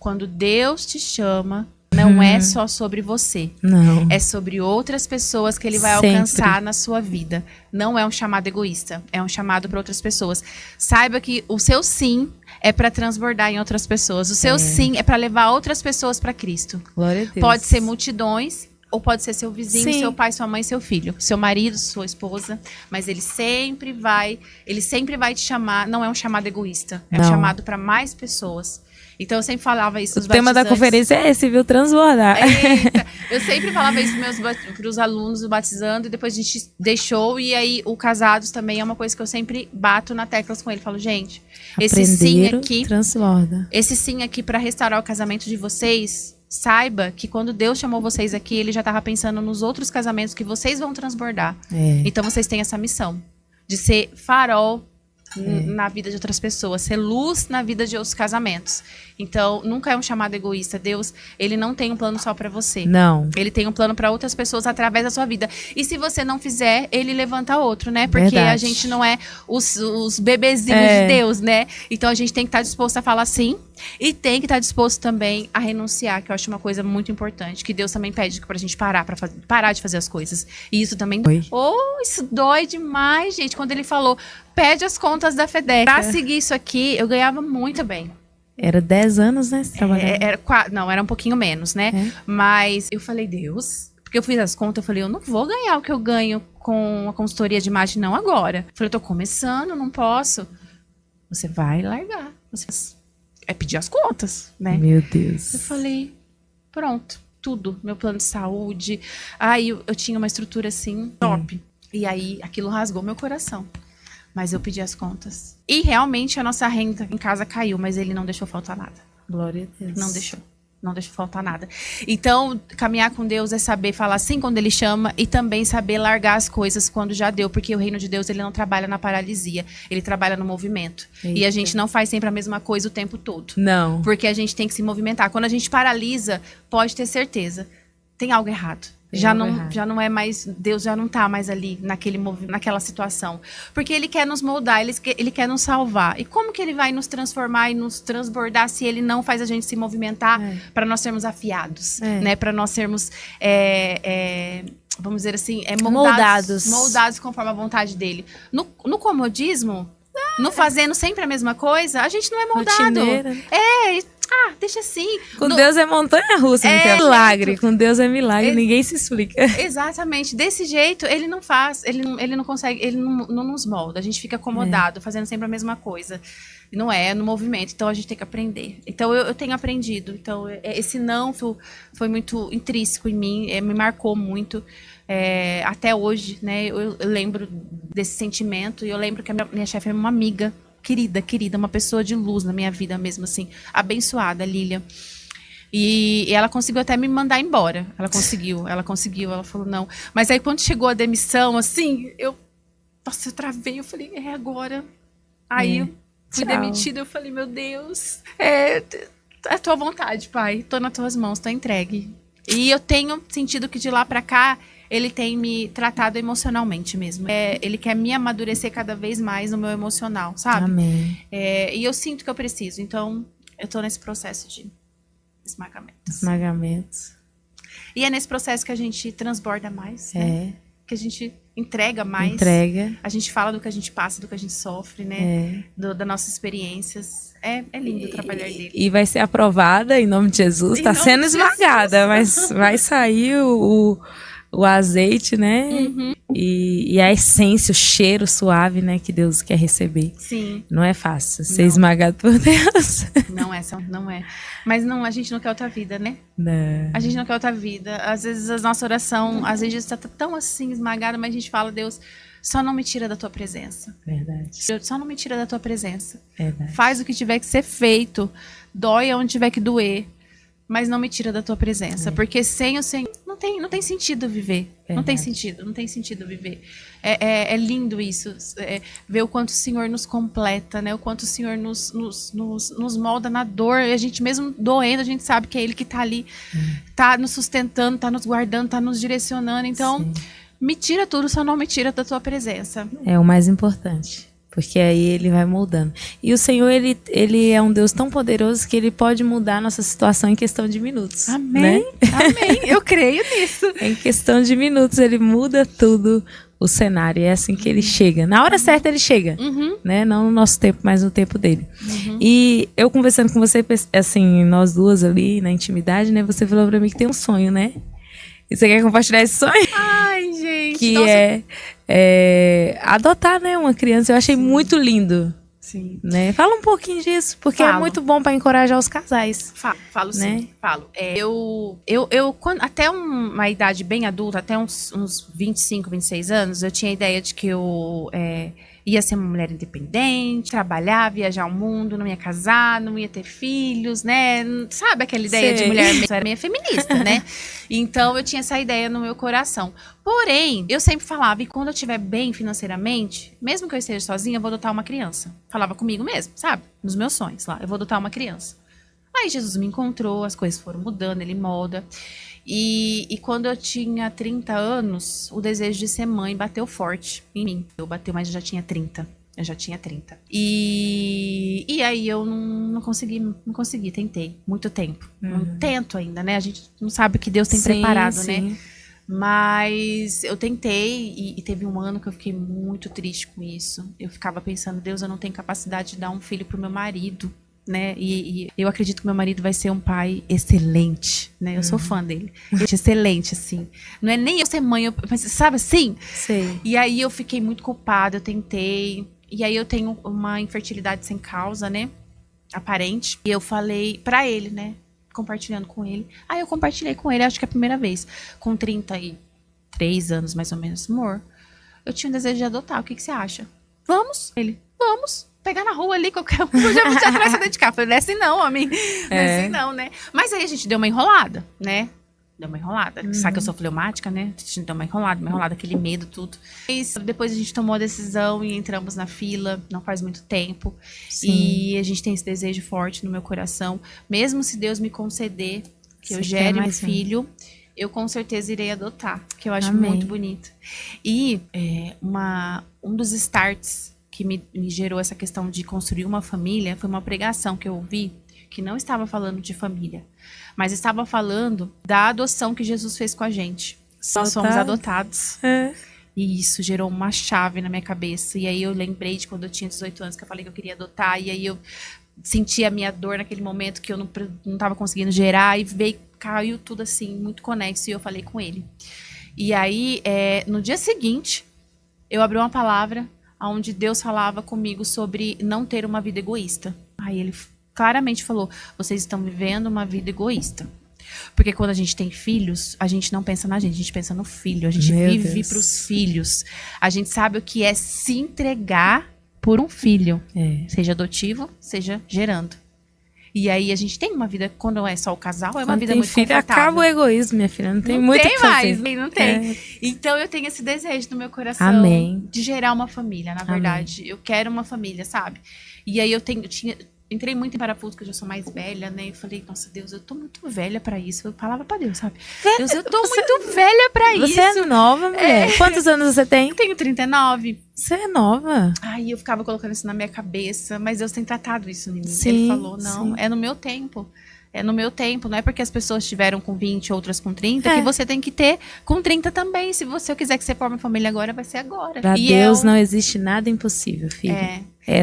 A: Quando Deus te chama, não é só sobre você.
B: Não.
A: É sobre outras pessoas que ele vai alcançar na sua vida. Não é um chamado egoísta, é um chamado para outras pessoas. Saiba que o seu sim é para transbordar em outras pessoas. O seu sim é para levar outras pessoas para Cristo.
B: Glória a Deus.
A: Pode ser multidões, ou pode ser seu vizinho, seu pai, sua mãe, seu filho, seu marido, sua esposa, mas ele sempre vai te chamar, não é um chamado egoísta, é um chamado para mais pessoas. Então eu sempre falava isso dos
B: batizantes. O tema da conferência é esse, viu? Transbordar.
A: Eita, eu sempre falava isso para os alunos do batizando, e depois a gente deixou, e aí o Casados também é uma coisa que eu sempre bato na teclas com ele, falo, gente, esse sim aqui, transborda. Esse sim aqui para restaurar o casamento de vocês. Saiba que quando Deus chamou vocês aqui, ele já estava pensando nos outros casamentos que vocês vão transbordar. Então vocês têm essa missão de ser farol na vida de outras pessoas, ser luz na vida de outros casamentos. Então, nunca é um chamado egoísta. Deus, ele não tem um plano só para você. Não. Ele tem um plano para outras pessoas através da sua vida. E se você não fizer, ele levanta outro, né? Porque a gente não é os bebezinhos de Deus, né? Então, a gente tem que estar disposto a falar sim e tem que estar disposto também a renunciar, que eu acho uma coisa muito importante, que Deus também pede pra gente parar de fazer as coisas. E isso também dói. Isso dói demais, gente. Quando ele falou, pede as contas da FEDEC. Pra seguir isso aqui, eu ganhava muito bem.
B: Era 10 anos, né?
A: Não, era um pouquinho menos, né? Mas eu falei, Deus... Porque eu fiz as contas, eu falei, eu não vou ganhar o que eu ganho com a consultoria de imagem, não agora. Eu falei, eu tô começando, não posso. Você vai largar. É pedir as contas, né?
B: Meu Deus.
A: Eu falei, pronto, tudo. Meu plano de saúde. Aí eu tinha uma estrutura assim, top. E aí aquilo rasgou meu coração. Mas eu pedi as contas. E realmente a nossa renda em casa caiu, mas ele não deixou faltar nada.
B: Glória a Deus.
A: Não deixou. Não deixou faltar nada. Então, caminhar com Deus é saber falar sim quando ele chama e também saber largar as coisas quando já deu. Porque o reino de Deus, ele não trabalha na paralisia. Ele trabalha no movimento. Eita. E a gente não faz sempre a mesma coisa o tempo todo. Não. Porque a gente tem que se movimentar. Quando a gente paralisa, pode ter certeza. Tem algo errado. já não é mais, Deus já não tá mais ali naquela situação. Porque ele quer nos moldar, ele quer nos salvar. E como que ele vai nos transformar e nos transbordar se ele não faz a gente se movimentar para nós sermos afiados, né? Para nós sermos, vamos dizer assim, moldados conforme a vontade dele. No comodismo, no fazendo sempre a mesma coisa, a gente não é moldado.
B: Rotineira.
A: Deixa assim.
B: Com Deus é montanha-russa, é milagre. Com Deus é milagre, ninguém se explica.
A: Exatamente. Desse jeito, ele não faz, ele não consegue, ele não nos molda. A gente fica acomodado, fazendo sempre a mesma coisa. Não é no movimento. Então, a gente tem que aprender. Então, eu tenho aprendido. Então, esse não foi muito intrínseco em mim, me marcou muito. Até hoje, né? Eu lembro desse sentimento. E eu lembro que a minha chefe é uma amiga. Querida, uma pessoa de luz na minha vida mesmo, assim, abençoada, Lília. E ela conseguiu até me mandar embora. Ela conseguiu, ela falou não. Mas aí quando chegou a demissão, assim, eu travei, eu falei, agora. Aí eu fui demitida, eu falei, meu Deus, é a tua vontade, pai, tô nas tuas mãos, tô entregue. E eu tenho sentido que de lá pra cá, ele tem me tratado emocionalmente mesmo. Ele quer me amadurecer cada vez mais no meu emocional, sabe?
B: Amém.
A: E eu sinto que eu preciso. Então, eu tô nesse processo de esmagamentos. E é nesse processo que a gente transborda mais, né? Que a gente entrega mais. A gente fala do que a gente passa, do que a gente sofre, né? Das nossas experiências. É lindo o trabalhar dele.
B: E vai ser aprovada em nome de Jesus. Está sendo esmagada, mas vai sair o azeite, né? E a essência, o cheiro suave, né? Que Deus quer receber.
A: Sim.
B: Não é fácil ser esmagado por Deus.
A: Não é. Mas a gente não quer outra vida, né?
B: Não.
A: A gente não quer outra vida. Às vezes a nossa oração, às vezes está tão assim esmagada, mas a gente fala, Deus, só não me tira da tua presença.
B: Verdade.
A: Só não me tira da tua presença.
B: Verdade.
A: Faz o que tiver que ser feito. Dói onde tiver que doer. Mas não me tira da tua presença. Porque sem o Senhor não tem sentido viver. Não tem sentido viver. É lindo isso. Ver o quanto o Senhor nos completa, né? O quanto o Senhor nos molda na dor. E a gente mesmo doendo, a gente sabe que é Ele que tá ali. Tá nos sustentando, tá nos guardando, tá nos direcionando. Então, me tira tudo, só não me tira da tua presença.
B: É o mais importante. Porque aí ele vai moldando. E o Senhor, ele é um Deus tão poderoso que ele pode mudar a nossa situação em questão de minutos.
A: Amém,
B: né?
A: Amém. Eu creio nisso.
B: Em questão de minutos, ele muda tudo, o cenário. É assim que ele chega. Na hora certa, ele chega. Né? Não no nosso tempo, mas no tempo dele. E eu conversando com você, assim, nós duas ali, na intimidade, né? Você falou pra mim que tem um sonho, né? E você quer compartilhar esse sonho?
A: Ai, gente.
B: Que adotar, né, uma criança. Eu achei muito lindo.
A: Sim.
B: Né? Fala um pouquinho disso, porque é muito bom para encorajar os casais.
A: Falo
B: né?
A: Sim, falo. Até uma idade bem adulta, até uns 25, 26 anos, eu tinha a ideia de que eu ia ser uma mulher independente, trabalhar, viajar o mundo, não ia casar, não ia ter filhos, né? Sabe aquela ideia de mulher era meio feminista, né? Então, eu tinha essa ideia no meu coração. Porém, eu sempre falava, e quando eu estiver bem financeiramente, mesmo que eu esteja sozinha, eu vou adotar uma criança. Falava comigo mesmo, sabe? Nos meus sonhos lá, eu vou adotar uma criança. Aí Jesus me encontrou, as coisas foram mudando, ele molda. E quando eu tinha 30 anos, o desejo de ser mãe bateu forte em mim. Mas eu já tinha 30. E aí eu não consegui, tentei. Muito tempo. Não tento ainda, né? A gente não sabe o que Deus tem preparado, né? Mas eu tentei e teve um ano que eu fiquei muito triste com isso. Eu ficava pensando, Deus, eu não tenho capacidade de dar um filho pro meu marido. Né? E eu acredito que meu marido vai ser um pai excelente, né? Eu sou fã dele. Excelente, assim. Não é nem eu ser mãe, mas sabe assim?
B: Sei.
A: E aí eu fiquei muito culpada, eu tentei. E aí eu tenho uma infertilidade sem causa, né? Aparente. E eu falei pra ele, né? Compartilhando com ele. Aí eu compartilhei com ele, acho que é a primeira vez. Com 33 anos, mais ou menos. Amor, eu tinha um desejo de adotar, o que você acha? Vamos? Ele, vamos. Pegar na rua ali, qualquer um, já vai se dedicar. Falei, não é assim não, homem. Não é assim não, né? Mas aí a gente deu uma enrolada, né? Sabe que eu sou fleumática, né? A gente deu uma enrolada, aquele medo, tudo. E depois a gente tomou a decisão e entramos na fila, não faz muito tempo. Sim. E a gente tem esse desejo forte no meu coração. Mesmo se Deus me conceder que eu gere um filho, eu com certeza irei adotar, que eu acho
B: Amém.
A: muito bonito. E um dos starts que me gerou essa questão de construir uma família foi uma pregação que eu ouvi, que não estava falando de família, mas estava falando da adoção que Jesus fez com a gente. Nós somos adotados. E isso gerou uma chave na minha cabeça. E aí eu lembrei de quando eu tinha 18 anos, que eu falei que eu queria adotar. E aí eu senti a minha dor naquele momento que eu não estava conseguindo gerar. E caiu tudo assim, muito conexo. E eu falei com ele. E aí, no dia seguinte, eu abri uma palavra onde Deus falava comigo sobre não ter uma vida egoísta. Aí ele claramente falou, vocês estão vivendo uma vida egoísta. Porque quando a gente tem filhos, a gente não pensa na gente, a gente pensa no filho. A gente vive para os filhos. A gente sabe o que é se entregar por um filho. Seja adotivo, seja gerando. E aí a gente tem uma vida, quando não é só o casal, é uma
B: Quando
A: vida
B: tem
A: muito
B: filho,
A: confortável.
B: acaba o egoísmo, minha filha. Não tem
A: Não
B: muito
A: tem
B: o que
A: mais,
B: fazer.
A: não tem. Então eu tenho esse desejo no meu coração.
B: Amém.
A: De gerar uma família, na verdade. Amém. Eu quero uma família, sabe? E aí entrei muito em parafuso, porque eu já sou mais velha, né? Eu falei, nossa, Deus, eu tô muito velha pra isso. Eu falava pra Deus, sabe? Deus, eu tô muito velha pra isso.
B: Você é nova, mulher. Quantos anos você tem?
A: Eu tenho 39.
B: Você é nova.
A: Aí eu ficava colocando isso na minha cabeça, mas Deus tem tratado isso em mim.
B: Sim,
A: Ele falou, não,
B: sim.
A: é no meu tempo. É no meu tempo, não é porque as pessoas tiveram com 20, outras com 30, que você tem que ter com 30 também. Se você quiser que você forme família agora, vai ser agora.
B: Pra Deus não existe nada impossível, filho.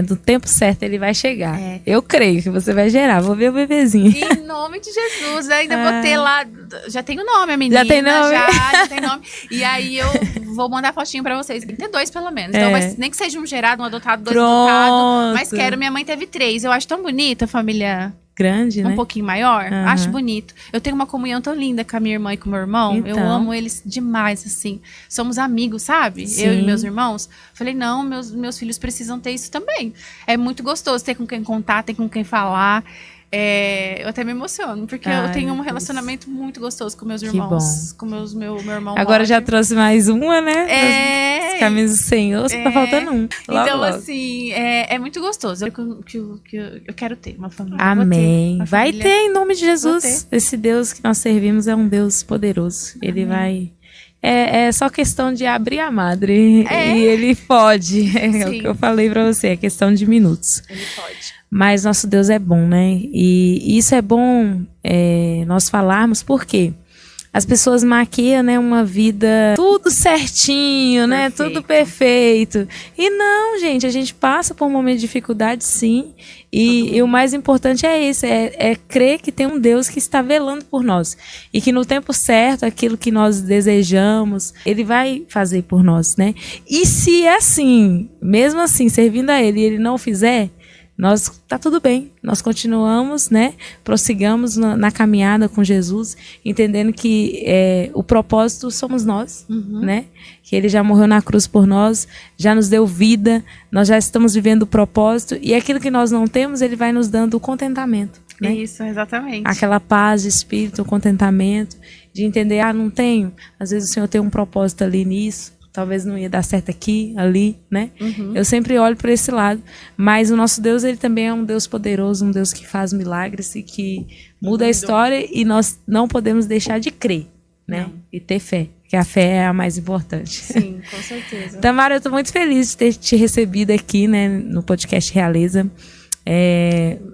B: No tempo certo ele vai chegar. Eu creio que você vai gerar. Vou ver o bebezinho.
A: Em nome de Jesus. Ainda vou ter lá. Já tem o nome, a menina.
B: Já tem nome?
A: Já tem nome. E aí eu vou mandar fotinho pra vocês. Tem que ter 2 pelo menos. Então, nem que seja um gerado, um adotado, 2 adotados. Mas quero. Minha mãe teve 3. Eu acho tão bonita a família.
B: Grande, né?
A: Um pouquinho maior. Acho bonito. Eu tenho uma comunhão tão linda com a minha irmã e com o meu irmão.
B: Então.
A: Eu amo eles demais, assim. Somos amigos, sabe?
B: Sim.
A: Eu e meus irmãos. Falei, não, meus filhos precisam ter isso também. É muito gostoso ter com quem contar, ter com quem falar. Eu até me emociono, porque eu tenho um relacionamento muito gostoso com meus irmãos.
B: Bom.
A: Com meu irmão.
B: Agora
A: Roger.
B: já trouxe mais uma, né? Os caminhos do Senhor, só tá faltando um.
A: Então,
B: logo.
A: assim, é muito gostoso. Eu quero ter uma família.
B: Amém.
A: Vai
B: ter em nome de Jesus. Esse Deus que nós servimos é um Deus poderoso. Ele vai... É só questão de abrir a madre. E ele pode. É o que eu falei pra você. É questão de minutos.
A: Ele pode.
B: Mas nosso Deus é bom, né? E isso é bom nós falarmos, porque as pessoas maquiam, né, uma vida tudo certinho, né? Tudo perfeito. E não, gente, a gente passa por um momento de dificuldade, sim. E o mais importante é isso, é crer que tem um Deus que está velando por nós. E que no tempo certo, aquilo que nós desejamos, Ele vai fazer por nós, né? E se é assim, mesmo assim, servindo a Ele, e Ele não fizer... tá tudo bem, nós continuamos, né, prossigamos na caminhada com Jesus, entendendo que o propósito somos nós, né, que Ele já morreu na cruz por nós, já nos deu vida, nós já estamos vivendo o propósito, e aquilo que nós não temos, Ele vai nos dando o contentamento, né?
A: Isso, exatamente.
B: Aquela paz de espírito, o contentamento, de entender, não tenho, às vezes o Senhor tem um propósito ali nisso, talvez não ia dar certo aqui, ali, né? Eu sempre olho para esse lado. Mas o nosso Deus, Ele também é um Deus poderoso, um Deus que faz milagres e que muda a história, e nós não podemos deixar de crer, né? E ter fé, que a fé é a mais importante.
A: Sim, com certeza.
B: Tamara, eu estou muito feliz de ter te recebido aqui, né, no podcast Realeza.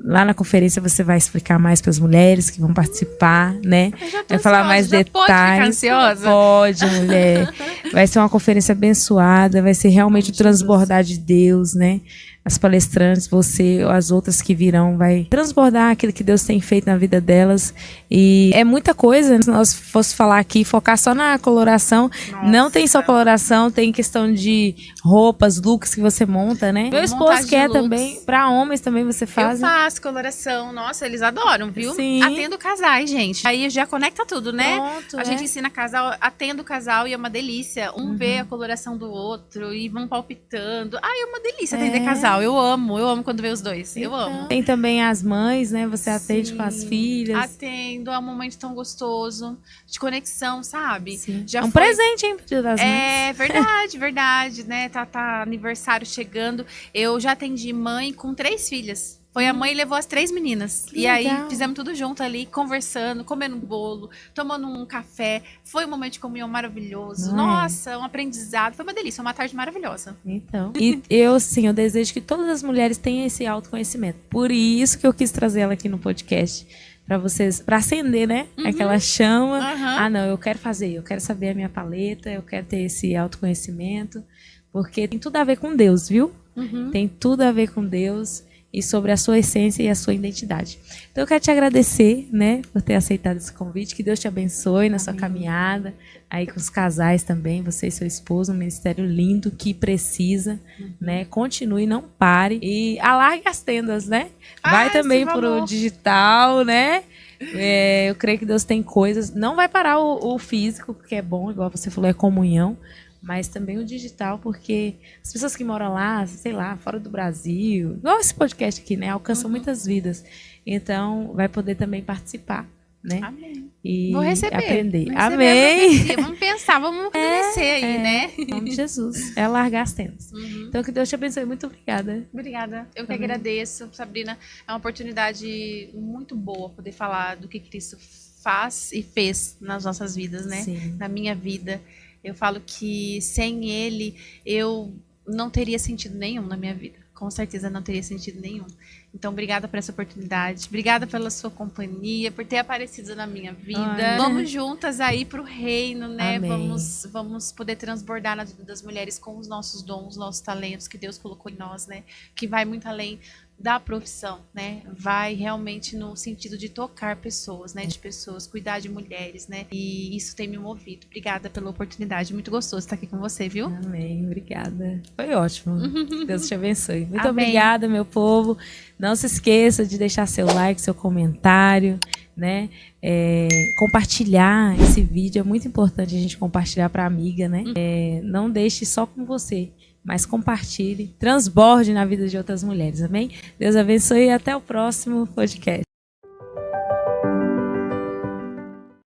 B: Lá na conferência você vai explicar mais para as mulheres que vão participar, né? Vai falar mais detalhes.
A: Pode ficar ansiosa?
B: Pode, mulher. Vai ser uma conferência abençoada, vai ser realmente o transbordar de Deus, né? As palestrantes, você, as outras que virão, vai transbordar aquilo que Deus tem feito na vida delas. E é muita coisa. Se nós fosse falar aqui, focar só na coloração, não tem só coloração, tem questão de roupas, looks que você monta, né? Meu esposo quer também, para homens também você faz.
A: Eu faço coloração, nossa, eles adoram, viu?
B: Sim.
A: Atendo casais, gente. Aí já conecta tudo, né?
B: Pronto,
A: a gente ensina casal, atendo o casal e é uma delícia. Um vê a coloração do outro e vão palpitando. É uma delícia atender casal. Eu amo quando vê os dois. Eu amo.
B: Tem também as mães, né? Você atende com as filhas.
A: Atendo, é um momento tão gostoso, de conexão, sabe?
B: Sim.
A: Já
B: um presente, hein, pro Dia das Mães.
A: É verdade, né? Tá aniversário chegando. Eu já atendi mãe com 3 filhas. Foi a mãe e levou as 3 meninas.
B: Que
A: e aí
B: legal.
A: fizemos tudo junto ali, conversando, comendo um bolo, tomando um café. Foi um momento de comunhão maravilhoso.
B: Não é?
A: Nossa, um aprendizado. Foi uma delícia, uma tarde maravilhosa.
B: Então, e eu, sim, eu desejo que todas as mulheres tenham esse autoconhecimento. Por isso que eu quis trazer ela aqui no podcast, para vocês, para acender, né? Aquela chama. Ah, não, eu quero fazer, eu quero saber a minha paleta, eu quero ter esse autoconhecimento, porque tem tudo a ver com Deus, viu? Tem tudo a ver com Deus e sobre a sua essência e a sua identidade. Então eu quero te agradecer, né, por ter aceitado esse convite. Que Deus te abençoe na sua caminhada, aí com os casais também, você e seu esposo, um ministério lindo que precisa, né? Continue, não pare e alargue as tendas, né? Vai também pro digital, né? Eu creio que Deus tem coisas. Não vai parar o físico, que é bom, igual você falou, é comunhão. Mas também o digital, porque as pessoas que moram lá, sei lá, fora do Brasil, igual esse podcast aqui, né, alcançam muitas vidas. Então, vai poder também participar, né?
A: Amém.
B: E
A: Vou receber.
B: Aprender.
A: Vou receber
B: Amém.
A: Vamos pensar, vamos conhecer aí, né?
B: Em nome de Jesus. É largar as tendas. Então, que Deus te abençoe. Muito obrigada.
A: Obrigada. Eu que agradeço, Sabrina. É uma oportunidade muito boa poder falar do que Cristo faz e fez nas nossas vidas, né?
B: Sim.
A: Na minha vida. Eu falo que sem ele eu não teria sentido nenhum na minha vida. Com certeza não teria sentido nenhum. Então, obrigada por essa oportunidade. Obrigada pela sua companhia, por ter aparecido na minha vida.
B: Olha.
A: Vamos juntas aí pro reino, né?
B: Amém.
A: Vamos poder transbordar na vida das mulheres com os nossos dons, nossos talentos que Deus colocou em nós, né? Que vai muito além da profissão, né? Vai realmente no sentido de tocar pessoas, né? De pessoas, cuidar de mulheres, né? E isso tem me movido. Obrigada pela oportunidade. Muito gostoso estar aqui com você, viu?
B: Amém. Obrigada. Foi ótimo. Deus te abençoe. Muito
A: Amém.
B: obrigada, meu povo. Não se esqueça de deixar seu like, seu comentário, né? Compartilhar esse vídeo. É muito importante a gente compartilhar para amiga, né? Não deixe só com você, mas compartilhe, transborde na vida de outras mulheres, amém? Deus abençoe e até o próximo podcast.